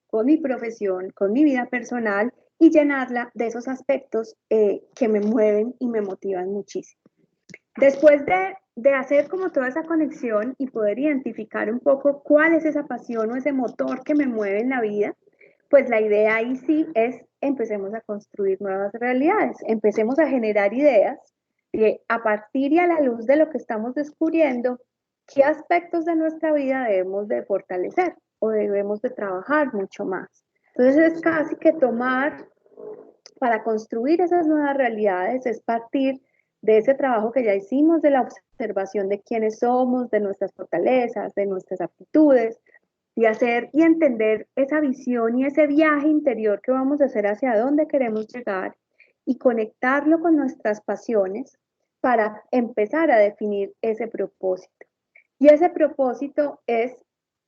con mi profesión, con mi vida personal y llenarla de esos aspectos que me mueven y me motivan muchísimo. Después de hacer como toda esa conexión y poder identificar un poco cuál es esa pasión o ese motor que me mueve en la vida, pues la idea ahí sí es empecemos a construir nuevas realidades, empecemos a generar ideas a partir y a la luz de lo que estamos descubriendo, qué aspectos de nuestra vida debemos de fortalecer o debemos de trabajar mucho más. Entonces es casi que tomar para construir esas nuevas realidades, es partir de ese trabajo que ya hicimos, de la observación de quiénes somos, de nuestras fortalezas, de nuestras aptitudes, y hacer y entender esa visión y ese viaje interior que vamos a hacer hacia dónde queremos llegar y conectarlo con nuestras pasiones para empezar a definir ese propósito. Y ese propósito es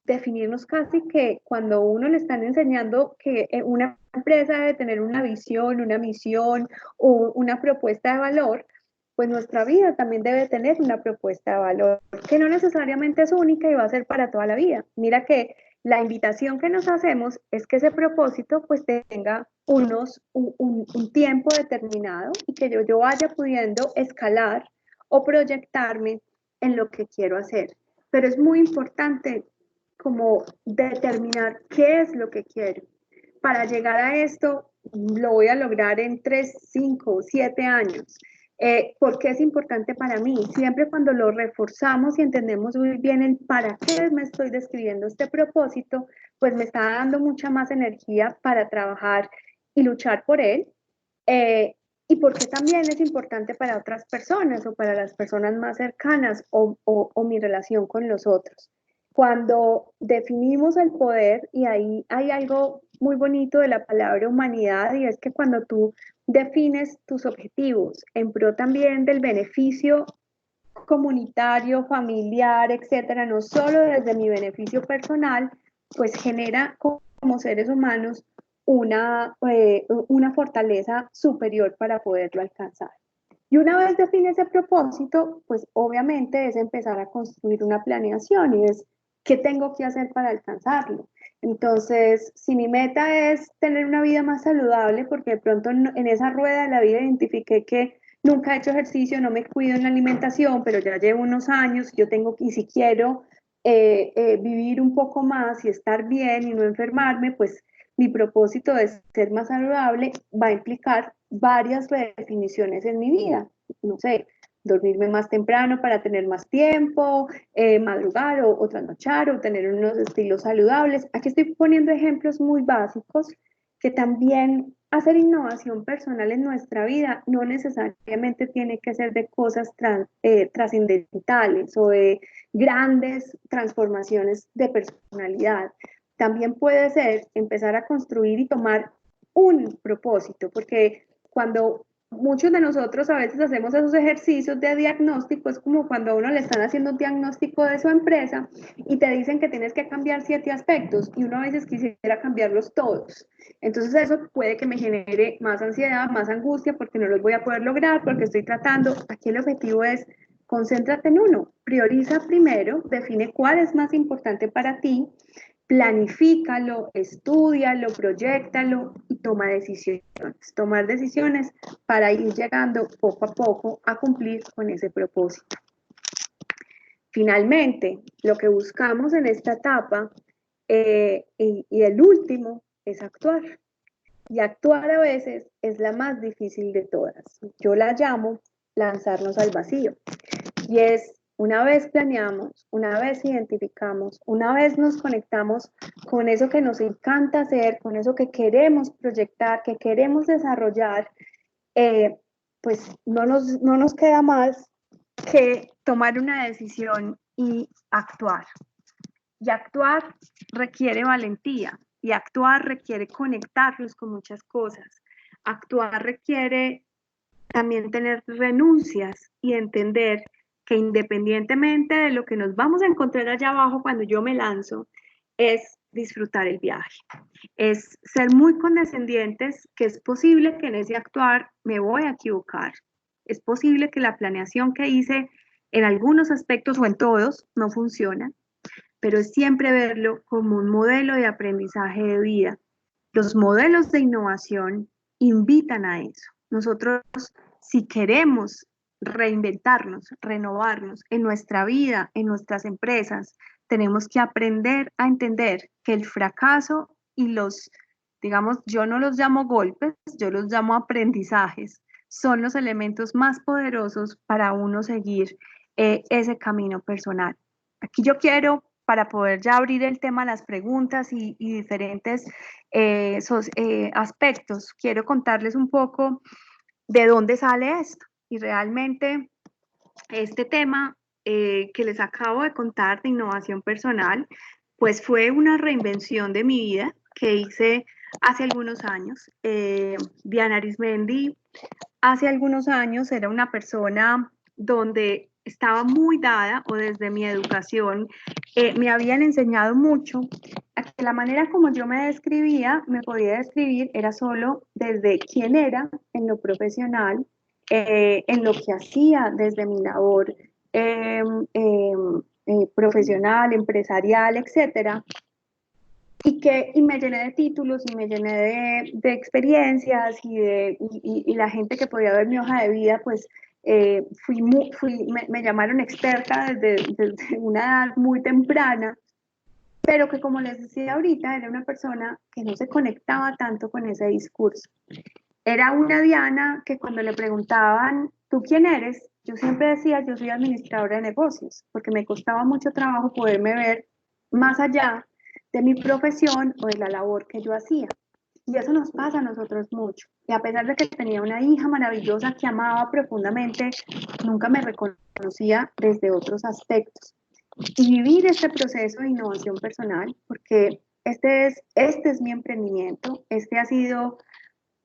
definirnos casi que cuando uno le están enseñando que una empresa debe tener una visión, una misión o una propuesta de valor, pues nuestra vida también debe tener una propuesta de valor que no necesariamente es única y va a ser para toda la vida. Mira que la invitación que nos hacemos es que ese propósito pues tenga un tiempo determinado y que yo vaya pudiendo escalar o proyectarme en lo que quiero hacer. Pero es muy importante como determinar qué es lo que quiero. Para llegar a esto, lo voy a lograr en 3, 5, 7 años. ¿Por qué es importante para mí? Siempre cuando lo reforzamos y entendemos muy bien el para qué me estoy describiendo este propósito, pues me está dando mucha más energía para trabajar y luchar por él. Y porque también es importante para otras personas o para las personas más cercanas o mi relación con los otros. Cuando definimos el poder, y ahí hay algo muy bonito de la palabra humanidad, y es que cuando tú defines tus objetivos en pro también del beneficio comunitario, familiar, etcétera, no solo desde mi beneficio personal, pues genera como como seres humanos una fortaleza superior para poderlo alcanzar. Y una vez define ese propósito, pues obviamente es empezar a construir una planeación y es qué tengo que hacer para alcanzarlo. Entonces, si mi meta es tener una vida más saludable, porque de pronto en esa rueda de la vida identifiqué que nunca he hecho ejercicio, no me cuido en la alimentación, pero ya llevo unos años, yo tengo, y si quiero vivir un poco más y estar bien y no enfermarme, pues mi propósito de ser más saludable va a implicar varias redefiniciones en mi vida. No sé, dormirme más temprano para tener más tiempo, madrugar o trasnochar o tener unos estilos saludables. Aquí estoy poniendo ejemplos muy básicos que también hacer innovación personal en nuestra vida no necesariamente tiene que ser de cosas trascendentales o de grandes transformaciones de personalidad. También puede ser empezar a construir y tomar un propósito, porque cuando muchos de nosotros a veces hacemos esos ejercicios de diagnóstico, es como cuando a uno le están haciendo un diagnóstico de su empresa y te dicen que tienes que cambiar 7 aspectos y uno a veces quisiera cambiarlos todos. Entonces eso puede que me genere más ansiedad, más angustia porque no los voy a poder lograr, porque estoy tratando. Aquí el objetivo es concéntrate en uno, prioriza primero, define cuál es más importante para ti, planifícalo, estúdialo, proyéctalo y toma decisiones. Tomar decisiones para ir llegando poco a poco a cumplir con ese propósito. Finalmente, lo que buscamos en esta etapa y el último es actuar. Y actuar a veces es la más difícil de todas. Yo la llamo lanzarnos al vacío. Y es, una vez planeamos, una vez identificamos, una vez nos conectamos con eso que nos encanta hacer, con eso que queremos proyectar, que queremos desarrollar, pues no nos queda más que tomar una decisión y actuar. Y actuar requiere valentía y actuar requiere conectarnos con muchas cosas. Actuar requiere también tener renuncias y entender que independientemente de lo que nos vamos a encontrar allá abajo cuando yo me lanzo, es disfrutar el viaje. Es ser muy condescendientes, que es posible que en ese actuar me voy a equivocar. Es posible que la planeación que hice en algunos aspectos o en todos no funciona, pero es siempre verlo como un modelo de aprendizaje de vida. Los modelos de innovación invitan a eso. Nosotros, si queremos reinventarnos, renovarnos en nuestra vida, en nuestras empresas, tenemos que aprender a entender que el fracaso y digamos, yo no los llamo golpes, yo los llamo aprendizajes, son los elementos más poderosos para uno seguir ese camino personal. Aquí yo quiero, para poder ya abrir el tema a las preguntas y diferentes aspectos, quiero contarles un poco de dónde sale esto. Y realmente este tema que les acabo de contar de innovación personal, pues fue una reinvención de mi vida que hice hace algunos años. Diana Arismendi hace algunos años era una persona donde estaba muy dada, o desde mi educación me habían enseñado mucho a que la manera como yo me describía, me podía describir, era solo desde quién era en lo profesional, en lo que hacía desde mi labor profesional, empresarial, etcétera, y me llené de títulos y me llené de experiencias y la gente que podía ver mi hoja de vida, pues me llamaron experta desde una edad muy temprana, pero que como les decía ahorita, era una persona que no se conectaba tanto con ese discurso. Era una Diana que cuando le preguntaban, ¿tú quién eres? Yo siempre decía, yo soy administradora de negocios, porque me costaba mucho trabajo poderme ver más allá de mi profesión o de la labor que yo hacía. Y eso nos pasa a nosotros mucho. Y a pesar de que tenía una hija maravillosa que amaba profundamente, nunca me reconocía desde otros aspectos. Y vivir este proceso de innovación personal, porque este es mi emprendimiento, este ha sido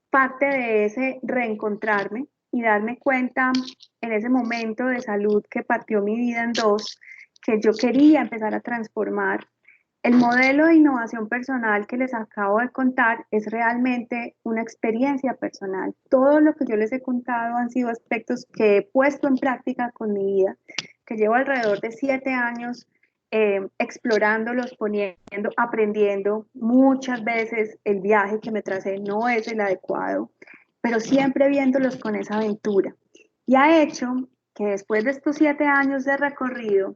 parte de ese reencontrarme y darme cuenta en ese momento de salud que partió mi vida en dos, que yo quería empezar a transformar El modelo de innovación personal que les acabo de contar es realmente una experiencia personal. Todo lo que yo les he contado han sido aspectos que he puesto en práctica con mi vida, que llevo alrededor de 7 años explorándolos, poniendo, aprendiendo. Muchas veces el viaje que me tracé no es el adecuado, pero siempre viéndolos con esa aventura. Y ha hecho que después de estos 7 años de recorrido,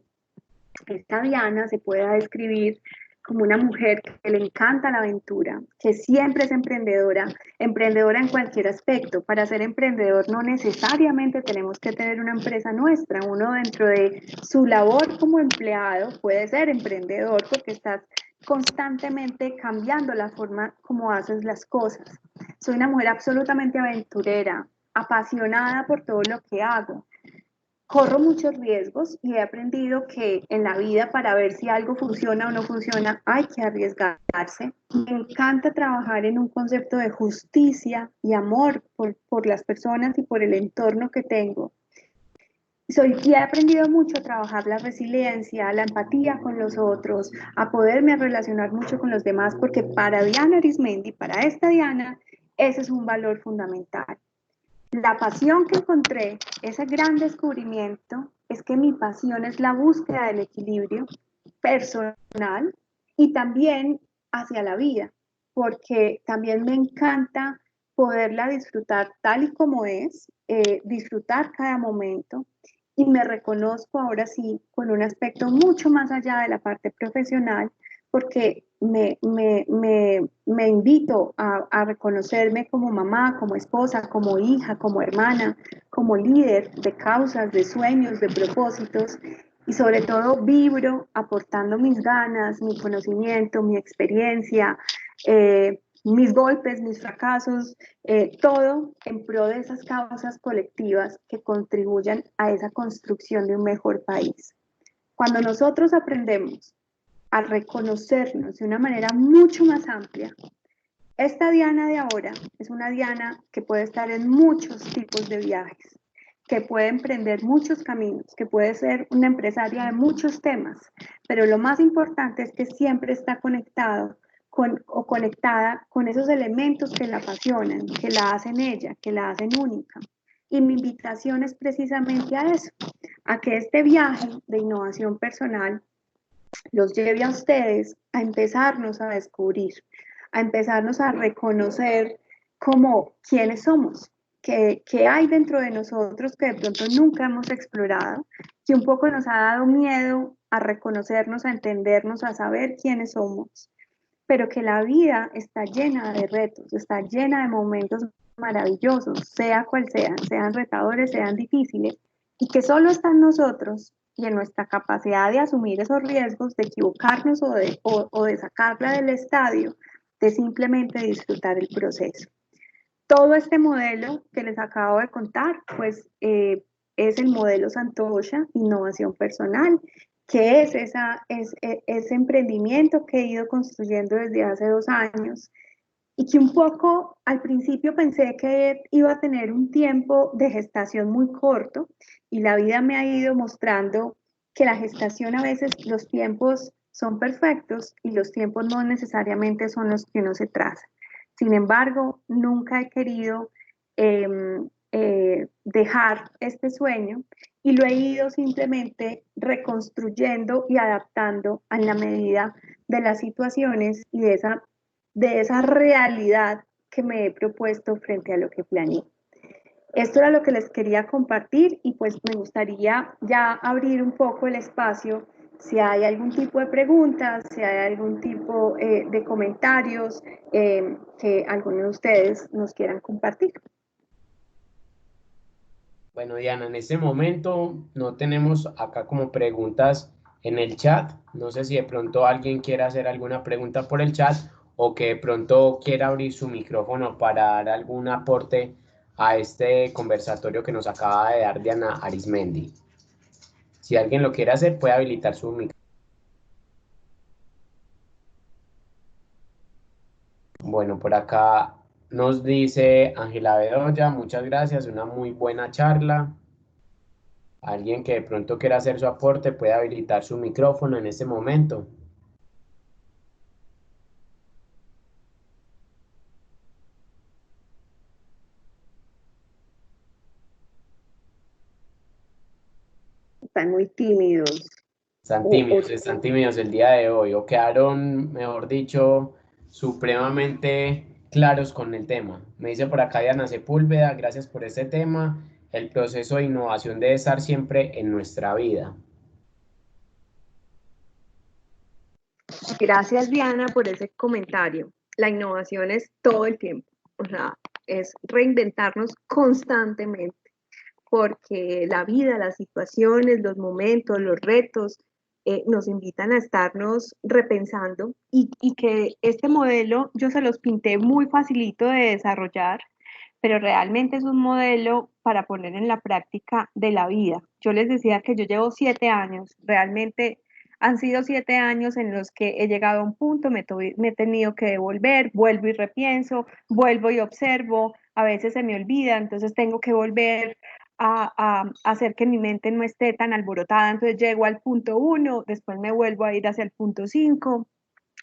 esta Diana se pueda describir como una mujer que le encanta la aventura, que siempre es emprendedora, emprendedora en cualquier aspecto. Para ser emprendedor no necesariamente tenemos que tener una empresa nuestra. Uno dentro de su labor como empleado puede ser emprendedor porque estás constantemente cambiando la forma como haces las cosas. Soy una mujer absolutamente aventurera, apasionada por todo lo que hago. Corro muchos riesgos y he aprendido que en la vida para ver si algo funciona o no funciona hay que arriesgarse. Me encanta trabajar en un concepto de justicia y amor por las personas y por el entorno que tengo. Y he aprendido mucho a trabajar la resiliencia, la empatía con los otros, a poderme relacionar mucho con los demás, porque para Diana Arismendi, para esta Diana, ese es un valor fundamental. La pasión que encontré, ese gran descubrimiento, es que mi pasión es la búsqueda del equilibrio personal y también hacia la vida, porque también me encanta poderla disfrutar tal y como es, disfrutar cada momento y me reconozco ahora sí con un aspecto mucho más allá de la parte profesional, porque me invito a reconocerme como mamá, como esposa, como hija, como hermana, como líder de causas, de sueños, de propósitos y sobre todo vibro aportando mis ganas, mi conocimiento, mi experiencia, mis golpes, mis fracasos, todo en pro de esas causas colectivas que contribuyan a esa construcción de un mejor país. Cuando nosotros aprendemos a reconocernos de una manera mucho más amplia, esta Diana de ahora es una Diana que puede estar en muchos tipos de viajes, que puede emprender muchos caminos, que puede ser una empresaria de muchos temas, pero lo más importante es que siempre está conectado o conectada con esos elementos que la apasionan, que la hacen ella, que la hacen única. Y mi invitación es precisamente a eso, a que este viaje de innovación personal los lleve a ustedes a empezarnos a descubrir, a empezarnos a reconocer como quiénes somos, qué hay dentro de nosotros que de pronto nunca hemos explorado, que un poco nos ha dado miedo a reconocernos, a entendernos, a saber quiénes somos, pero que la vida está llena de retos, está llena de momentos maravillosos, sea cual sean, sean retadores, sean difíciles, y que solo está en nosotros y en nuestra capacidad de asumir esos riesgos, de equivocarnos o de sacarla del estadio, de simplemente disfrutar el proceso. Todo este modelo que les acabo de contar, pues es el modelo Santosha, innovación personal, que es ese emprendimiento que he ido construyendo desde hace 2 años y que un poco al principio pensé que iba a tener un tiempo de gestación muy corto y la vida me ha ido mostrando que la gestación a veces los tiempos son perfectos y los tiempos no necesariamente son los que uno se traza. Sin embargo, nunca he querido eh, dejar este sueño y lo he ido simplemente reconstruyendo y adaptando a la medida de las situaciones y de esa realidad que me he propuesto frente a lo que planeé. Esto era lo que les quería compartir y pues me gustaría ya abrir un poco el espacio si hay algún tipo de preguntas, si hay algún tipo de comentarios que algunos de ustedes nos quieran compartir. Bueno, Diana, en este momento no tenemos acá como preguntas en el chat. No sé si de pronto alguien quiera hacer alguna pregunta por el chat o que de pronto quiera abrir su micrófono para dar algún aporte a este conversatorio que nos acaba de dar Diana Arismendi. Si alguien lo quiere hacer, puede habilitar su micrófono. Bueno, por acá nos dice Ángela Bedoya, muchas gracias, una muy buena charla. Alguien que de pronto quiera hacer su aporte puede habilitar su micrófono en este momento. están muy tímidos. Están tímidos el día de hoy, o quedaron, mejor dicho, supremamente claros con el tema. Me dice por acá Diana Sepúlveda, gracias por este tema. El proceso de innovación debe estar siempre en nuestra vida. Gracias, Diana, por ese comentario. La innovación es todo el tiempo, o sea, es reinventarnos constantemente, porque la vida, las situaciones, los momentos, los retos, nos invitan a estarnos repensando y que este modelo yo se los pinté muy facilito de desarrollar, pero realmente es un modelo para poner en la práctica de la vida. Yo les decía que yo llevo 7 años, realmente han sido 7 años en los que he llegado a un punto, me he tenido que devolver, vuelvo y repienso, vuelvo y observo, a veces se me olvida, entonces tengo que volver a hacer que mi mente no esté tan alborotada, entonces llego al punto 1, después me vuelvo a ir hacia el punto 5,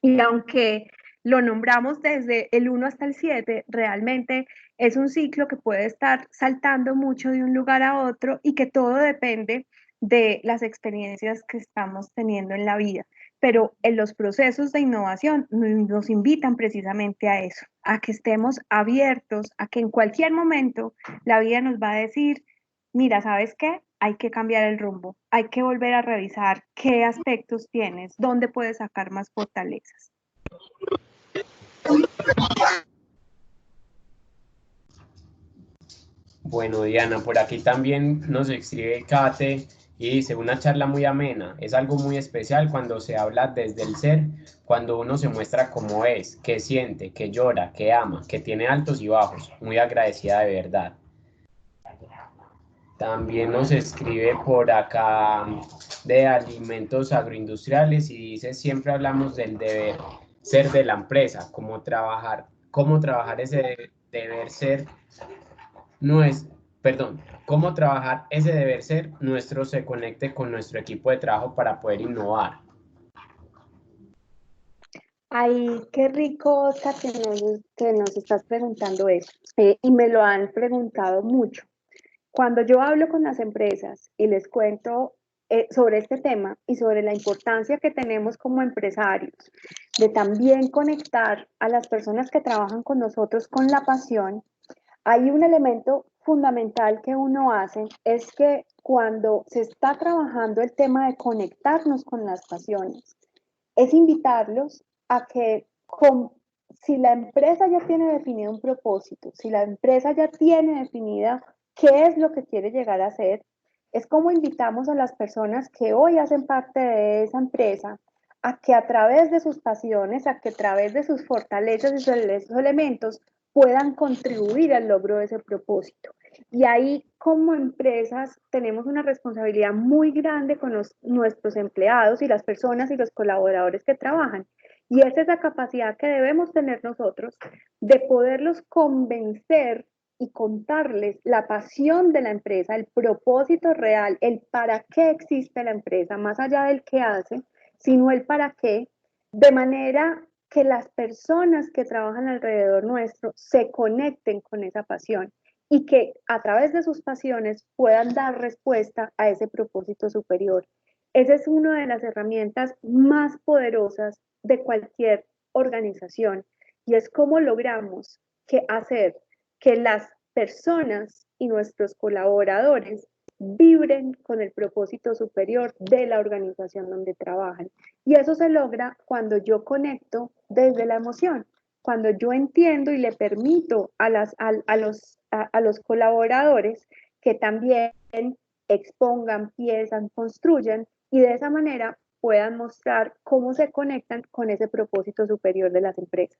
y aunque lo nombramos desde el 1 hasta el 7, realmente es un ciclo que puede estar saltando mucho de un lugar a otro y que todo depende de las experiencias que estamos teniendo en la vida. Pero en los procesos de innovación nos invitan precisamente a eso, a que estemos abiertos, a que en cualquier momento la vida nos va a decir, mira, ¿sabes qué? Hay que cambiar el rumbo, hay que volver a revisar qué aspectos tienes, dónde puedes sacar más fortalezas. Bueno, Diana, por aquí también nos escribe Kate y dice, una charla muy amena, es algo muy especial cuando se habla desde el ser, cuando uno se muestra como es, que siente, que llora, que ama, que tiene altos y bajos, muy agradecida de verdad. También nos escribe por acá de alimentos agroindustriales y dice, siempre hablamos del deber ser de la empresa, cómo trabajar ese deber ser no es, perdón, cómo trabajar ese deber ser nuestro se conecte con nuestro equipo de trabajo para poder innovar. Ay, qué rico, Oscar, que nos estás preguntando eso. Y me lo han preguntado mucho. Cuando yo hablo con las empresas y les cuento sobre este tema y sobre la importancia que tenemos como empresarios de también conectar a las personas que trabajan con nosotros con la pasión, hay un elemento fundamental que uno hace, es que cuando se está trabajando el tema de conectarnos con las pasiones, es invitarlos a que si la empresa ya tiene definido un propósito, si la empresa ya tiene definida qué es lo que quiere llegar a ser, es como invitamos a las personas que hoy hacen parte de esa empresa a que a través de sus pasiones, a que a través de sus fortalezas y sus elementos puedan contribuir al logro de ese propósito. Y ahí como empresas tenemos una responsabilidad muy grande con nuestros empleados y las personas y los colaboradores que trabajan. Y es esa capacidad que debemos tener nosotros de poderlos convencer y contarles la pasión de la empresa, el propósito real, el para qué existe la empresa, más allá del qué hace, sino el para qué, de manera que las personas que trabajan alrededor nuestro se conecten con esa pasión y que a través de sus pasiones puedan dar respuesta a ese propósito superior. Esa es una de las herramientas más poderosas de cualquier organización y es cómo logramos hacer que las personas y nuestros colaboradores vibren con el propósito superior de la organización donde trabajan. Y eso se logra cuando yo conecto desde la emoción, cuando yo entiendo y le permito a los colaboradores que también expongan, piensan, construyan y de esa manera puedan mostrar cómo se conectan con ese propósito superior de las empresas.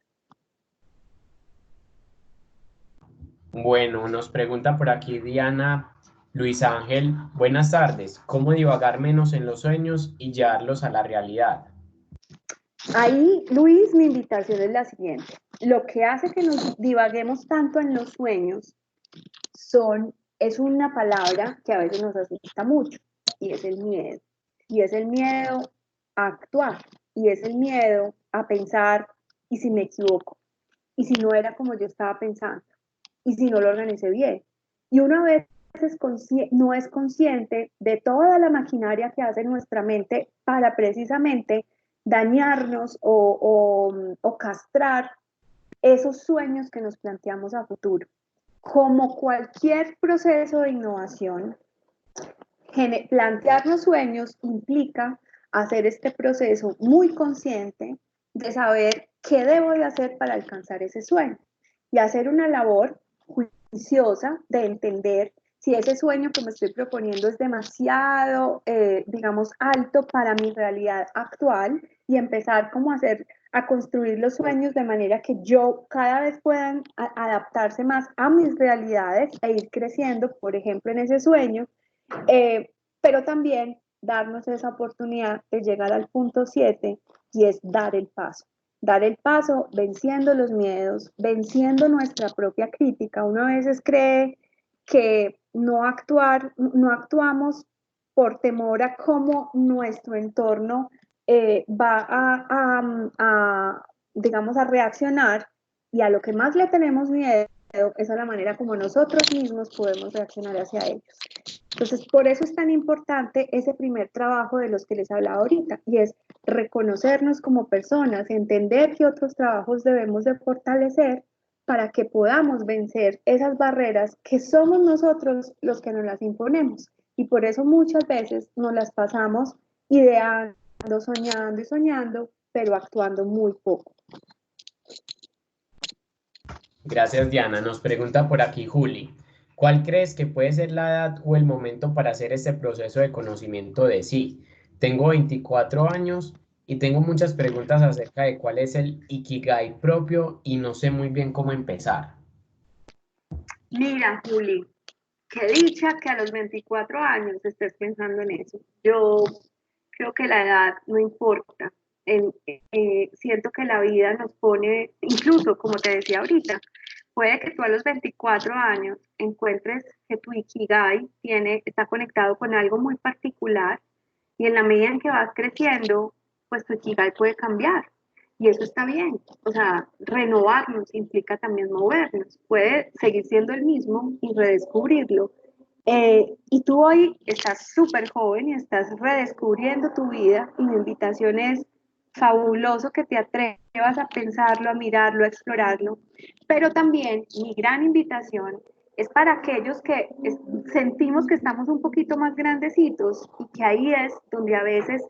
Bueno, nos pregunta por aquí Diana Luis Ángel, buenas tardes, ¿cómo divagar menos en los sueños y llevarlos a la realidad? Ahí, Luis, mi invitación es la siguiente. Lo que hace que nos divaguemos tanto en los sueños es una palabra que a veces nos asusta mucho y es el miedo. Y es el miedo a actuar y es el miedo a pensar, ¿y si me equivoco? ¿Y si no era como yo estaba pensando? ¿Y si no lo organicé bien? Y una vez no es consciente de toda la maquinaria que hace nuestra mente para precisamente dañarnos o castrar esos sueños que nos planteamos a futuro. Como cualquier proceso de innovación, plantearnos sueños implica hacer este proceso muy consciente de saber qué debo de hacer para alcanzar ese sueño y hacer una labor juiciosa de entender si ese sueño que me estoy proponiendo es demasiado, digamos, alto para mi realidad actual y empezar como a construir los sueños de manera que yo cada vez puedan adaptarse más a mis realidades e ir creciendo, por ejemplo, en ese sueño, pero también darnos esa oportunidad de llegar al punto 7 y es dar el paso. Dar el paso venciendo los miedos, venciendo nuestra propia crítica. Uno a veces cree que no actuamos por temor a cómo nuestro entorno va digamos, a reaccionar, y a lo que más le tenemos miedo es a la manera como nosotros mismos podemos reaccionar hacia ellos. Entonces, por eso es tan importante ese primer trabajo de los que les hablaba ahorita, y es reconocernos como personas, entender que otros trabajos debemos de fortalecer para que podamos vencer esas barreras que somos nosotros los que nos las imponemos. Y por eso muchas veces nos las pasamos ideando, soñando y soñando, pero actuando muy poco. Gracias, Diana. Nos pregunta por aquí Juli. ¿Cuál crees que puede ser la edad o el momento para hacer este proceso de conocimiento de sí? Tengo 24 años y tengo muchas preguntas acerca de cuál es el Ikigai propio y no sé muy bien cómo empezar. Mira, Juli, qué dicha que a los 24 años estés pensando en eso. Yo creo que la edad no importa. Siento que la vida nos pone, incluso como te decía ahorita, puede que tú a los 24 años encuentres que tu Ikigai está conectado con algo muy particular, y en la medida en que vas creciendo, pues tu Ikigai puede cambiar. Y eso está bien. O sea, renovarnos implica también movernos. Puede seguir siendo el mismo y redescubrirlo. Y tú hoy estás súper joven y estás redescubriendo tu vida, y mi invitación es fabuloso que te atrevas a pensarlo, a mirarlo, a explorarlo, pero también mi gran invitación es para aquellos que sentimos que estamos un poquito más grandecitos, y que ahí es donde a veces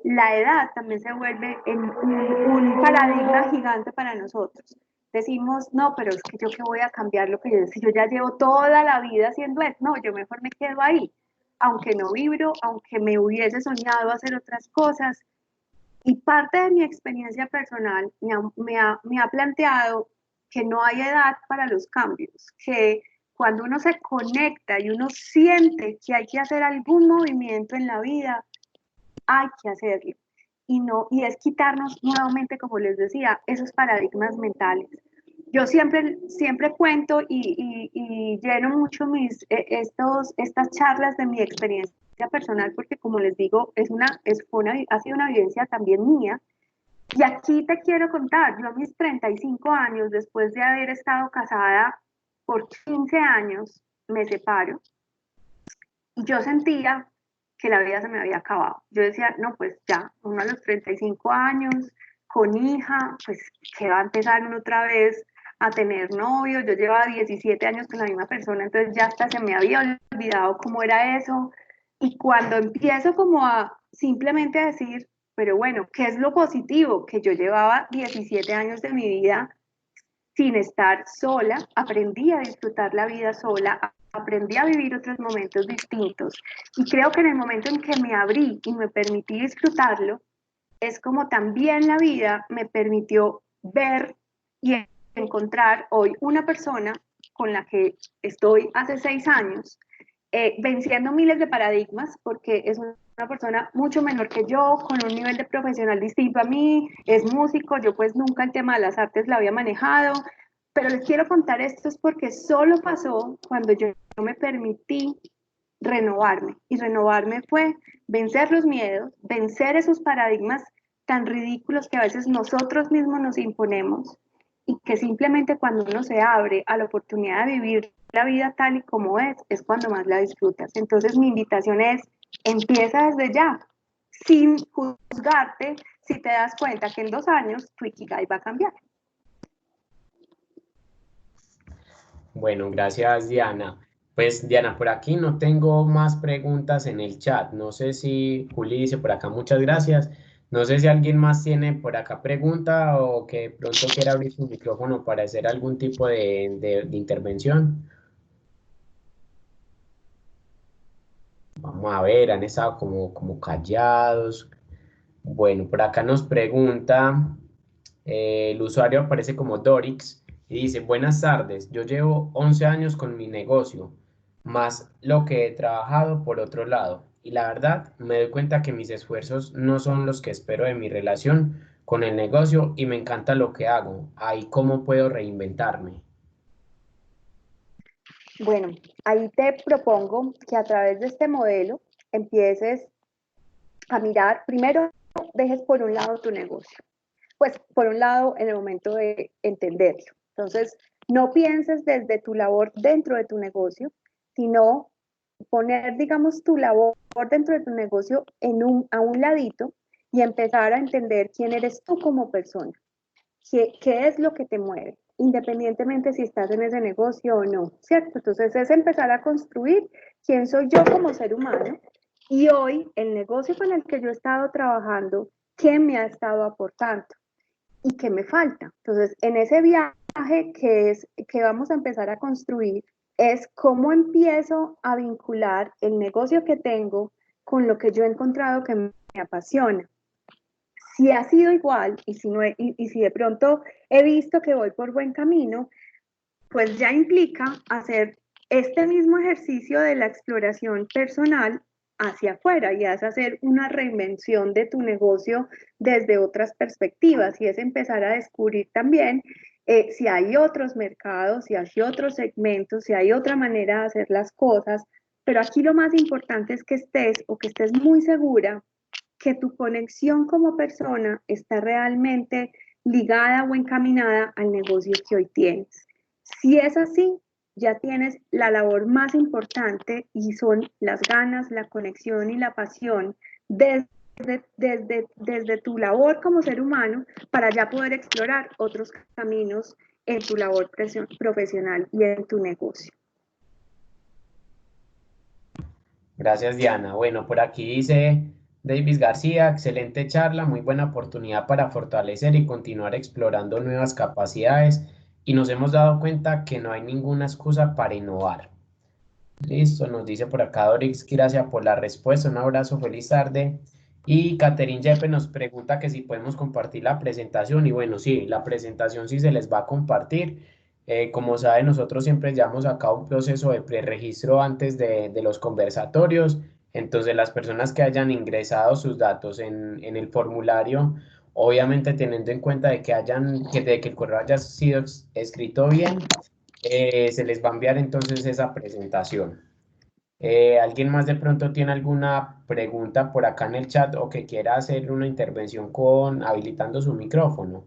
la edad también se vuelve un paradigma gigante para nosotros. Decimos, no, pero es que yo qué voy a cambiar lo que yo ya llevo toda la vida haciendo esto. No, yo mejor me quedo ahí, aunque no vibro, aunque me hubiese soñado hacer otras cosas. Y parte de mi experiencia personal me ha planteado que no hay edad para los cambios, que cuando uno se conecta y uno siente que hay que hacer algún movimiento en la vida, hay que hacerlo. Y es quitarnos nuevamente, como les decía, esos paradigmas mentales. Yo siempre cuento y lleno mucho estas charlas de mi experiencia personal, porque como les digo, ha sido una vivencia también mía. Y aquí te quiero contar, yo a mis 35 años, después de haber estado casada por 15 años, me separo, y yo sentía que la vida se me había acabado. Yo decía, no, pues ya, uno a los 35 años, con hija, pues que va a empezar uno otra vez a tener novio. Yo llevaba 17 años con la misma persona, entonces ya hasta se me había olvidado cómo era eso. Y cuando empiezo como a simplemente a decir, pero bueno, ¿qué es lo positivo? Que yo llevaba 17 años de mi vida sin estar sola, aprendí a disfrutar la vida sola, aprendí a vivir otros momentos distintos, y creo que en el momento en que me abrí y me permití disfrutarlo, es como también la vida me permitió ver y encontrar hoy una persona con la que estoy hace 6 años, venciendo miles de paradigmas, porque es una persona mucho menor que yo, con un nivel de profesional distinto a mí, es músico. Yo pues nunca el tema de las artes la había manejado, pero les quiero contar esto es porque solo pasó cuando yo me permití renovarme, y renovarme fue vencer los miedos, vencer esos paradigmas tan ridículos que a veces nosotros mismos nos imponemos, y que simplemente cuando uno se abre a la oportunidad de vivir la vida tal y como es cuando más la disfrutas. Entonces mi invitación es, empieza desde ya, sin juzgarte si te das cuenta que en 2 años tu Ikigai va a cambiar. Bueno, gracias Diana. Pues Diana, por aquí no tengo más preguntas en el chat. No sé si Juli dice por acá muchas gracias. No sé si alguien más tiene por acá pregunta o que pronto quiera abrir su micrófono para hacer algún tipo de intervención. Vamos a ver, han estado como callados. Bueno, por acá nos pregunta, el usuario aparece como Dorix y dice, buenas tardes, yo llevo 11 años con mi negocio, más lo que he trabajado por otro lado. Y la verdad, me doy cuenta que mis esfuerzos no son los que espero de mi relación con el negocio y me encanta lo que hago. Ahí cómo puedo reinventarme. Bueno, ahí te propongo que a través de este modelo empieces a mirar, primero dejes por un lado tu negocio, pues por un lado en el momento de entenderlo. Entonces, no pienses desde tu labor dentro de tu negocio, sino poner, digamos, tu labor dentro de tu negocio a un ladito y empezar a entender quién eres tú como persona, qué es lo que te mueve, independientemente si estás en ese negocio o no, ¿cierto? Entonces es empezar a construir quién soy yo como ser humano y hoy el negocio con el que yo he estado trabajando, qué me ha estado aportando y qué me falta. Entonces, en ese viaje que vamos a empezar a construir, es cómo empiezo a vincular el negocio que tengo con lo que yo he encontrado que me apasiona. Si ha sido igual y si, no y si de pronto he visto que voy por buen camino, pues ya implica hacer este mismo ejercicio de la exploración personal hacia afuera y es hacer una reinvención de tu negocio desde otras perspectivas y es empezar a descubrir también si hay otros mercados, si hay otros segmentos, si hay otra manera de hacer las cosas, pero aquí lo más importante es que estés o que estés muy segura que tu conexión como persona está realmente ligada o encaminada al negocio que hoy tienes. Si es así, ya tienes la labor más importante y son las ganas, la conexión y la pasión desde tu labor como ser humano para ya poder explorar otros caminos en tu labor profesional y en tu negocio. Gracias, Diana. Bueno, por aquí dice Davis García, excelente charla, muy buena oportunidad para fortalecer y continuar explorando nuevas capacidades y nos hemos dado cuenta que no hay ninguna excusa para innovar. Listo, nos dice por acá Dorix, gracias por la respuesta, un abrazo, feliz tarde. Y Catherine Yepe nos pregunta que si podemos compartir la presentación y bueno, sí, la presentación sí se les va a compartir. Como saben, nosotros siempre llevamos a cabo un proceso de preregistro antes de los conversatorios. Entonces, las personas que hayan ingresado sus datos en el formulario, obviamente teniendo en cuenta de que el correo haya sido escrito bien, se les va a enviar entonces esa presentación. ¿Alguien más de pronto tiene alguna pregunta por acá en el chat o que quiera hacer una intervención con habilitando su micrófono?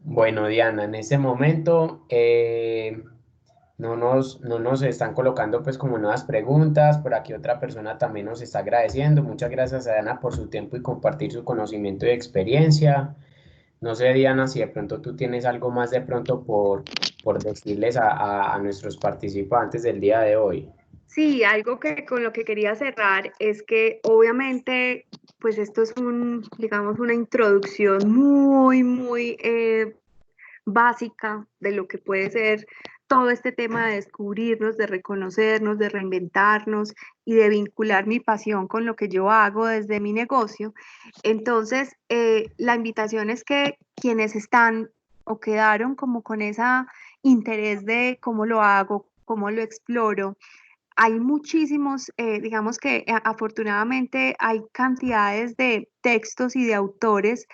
Bueno, Diana, en ese momento no nos están colocando pues como nuevas preguntas. Por aquí otra persona también nos está agradeciendo. Muchas gracias a Diana por su tiempo y compartir su conocimiento y experiencia. No sé, Diana, si de pronto tú tienes algo más de pronto por decirles a nuestros participantes del día de hoy. Sí, algo que con lo que quería cerrar es que obviamente, pues esto es digamos, una introducción muy básica de lo que puede ser todo este tema de descubrirnos, de reconocernos, de reinventarnos y de vincular mi pasión con lo que yo hago desde mi negocio. Entonces, la invitación es que quienes están o quedaron como con ese interés de cómo lo hago, cómo lo exploro, hay muchísimos, digamos que afortunadamente hay cantidades de textos y de autores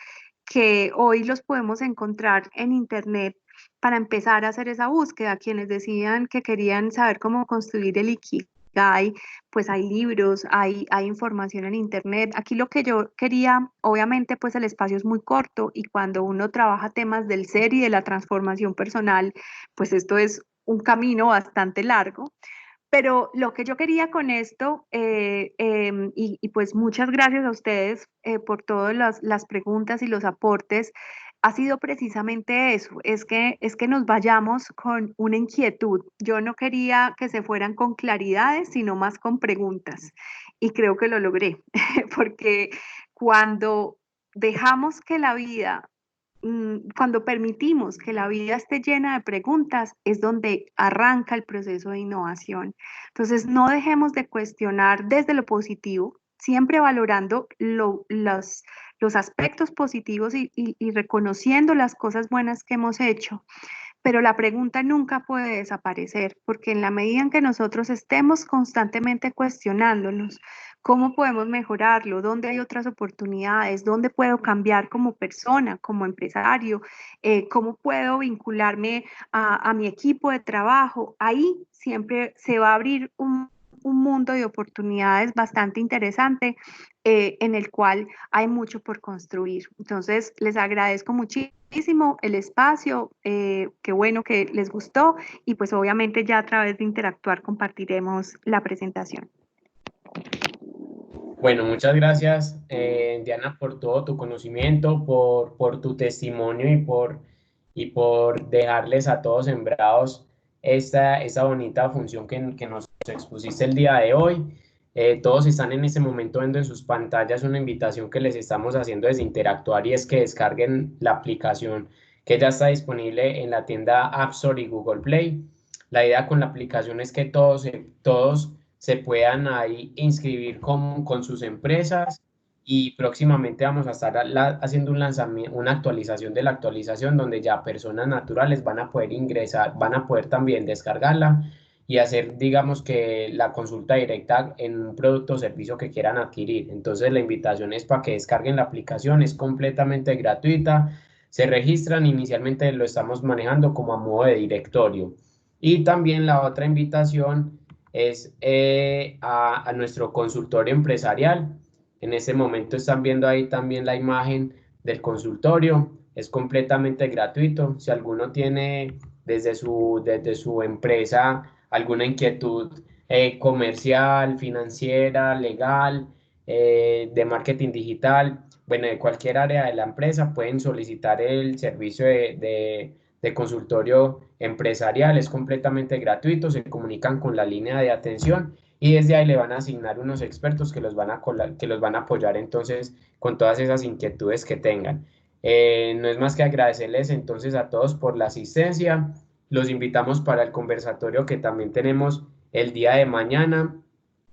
que hoy los podemos encontrar en Internet para empezar a hacer esa búsqueda. Quienes decían que querían saber cómo construir el Ikigai, pues hay libros, hay información en internet. Aquí lo que yo quería, obviamente, pues el espacio es muy corto y cuando uno trabaja temas del ser y de la transformación personal, pues esto es un camino bastante largo. Pero lo que yo quería con esto, y pues muchas gracias a ustedes por todas las preguntas y los aportes, ha sido precisamente eso, es que nos vayamos con una inquietud. Yo no quería que se fueran con claridades, sino más con preguntas. Y creo que lo logré, porque cuando dejamos que la vida cuando permitimos que la vida esté llena de preguntas, es donde arranca el proceso de innovación. Entonces, no dejemos de cuestionar desde lo positivo, siempre valorando los aspectos positivos y reconociendo las cosas buenas que hemos hecho. Pero la pregunta nunca puede desaparecer, porque en la medida en que nosotros estemos constantemente cuestionándonos cómo podemos mejorarlo, dónde hay otras oportunidades, dónde puedo cambiar como persona, como empresario, cómo puedo vincularme a mi equipo de trabajo, ahí siempre se va a abrir un mundo de oportunidades bastante interesante en el cual hay mucho por construir. Entonces, les agradezco muchísimo el espacio, qué bueno que les gustó y pues obviamente ya a través de interactuar compartiremos la presentación. Bueno, muchas gracias, Diana, por todo tu conocimiento, por tu testimonio y por dejarles a todos sembrados esta bonita función que nos expusiste el día de hoy. Todos están en este momento viendo en sus pantallas una invitación que les estamos haciendo desde Interactuar y es que descarguen la aplicación que ya está disponible en la tienda App Store y Google Play. La idea con la aplicación es que todos se puedan ahí inscribir con sus empresas y próximamente vamos a estar haciendo un lanzamiento, una actualización de la actualización donde ya personas naturales van a poder ingresar, van a poder también descargarla y hacer, digamos que la consulta directa en un producto o servicio que quieran adquirir. Entonces la invitación es para que descarguen la aplicación, es completamente gratuita, se registran, inicialmente lo estamos manejando como a modo de directorio. Y también la otra invitación es a nuestro consultorio empresarial. En este momento están viendo ahí también la imagen del consultorio. Es completamente gratuito. Si alguno tiene desde su empresa alguna inquietud comercial, financiera, legal, de marketing digital, bueno, de cualquier área de la empresa, pueden solicitar el servicio de consultorio empresarial, es completamente gratuito, se comunican con la línea de atención y desde ahí le van a asignar unos expertos que los van que los van a apoyar entonces con todas esas inquietudes que tengan. No es más que agradecerles entonces a todos por la asistencia, los invitamos para el conversatorio que también tenemos el día de mañana.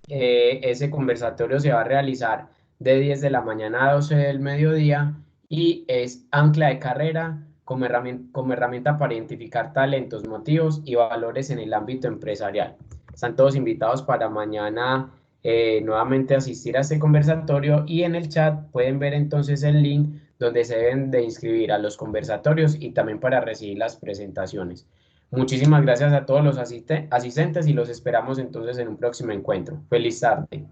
Ese conversatorio se va a realizar de 10 de la mañana a 12 del mediodía y es ancla de carrera como herramienta para identificar talentos, motivos y valores en el ámbito empresarial. Están todos invitados para mañana nuevamente asistir a este conversatorio y en el chat pueden ver entonces el link donde se deben de inscribir a los conversatorios y también para recibir las presentaciones. Muchísimas gracias a todos los asistentes y los esperamos entonces en un próximo encuentro. Feliz tarde.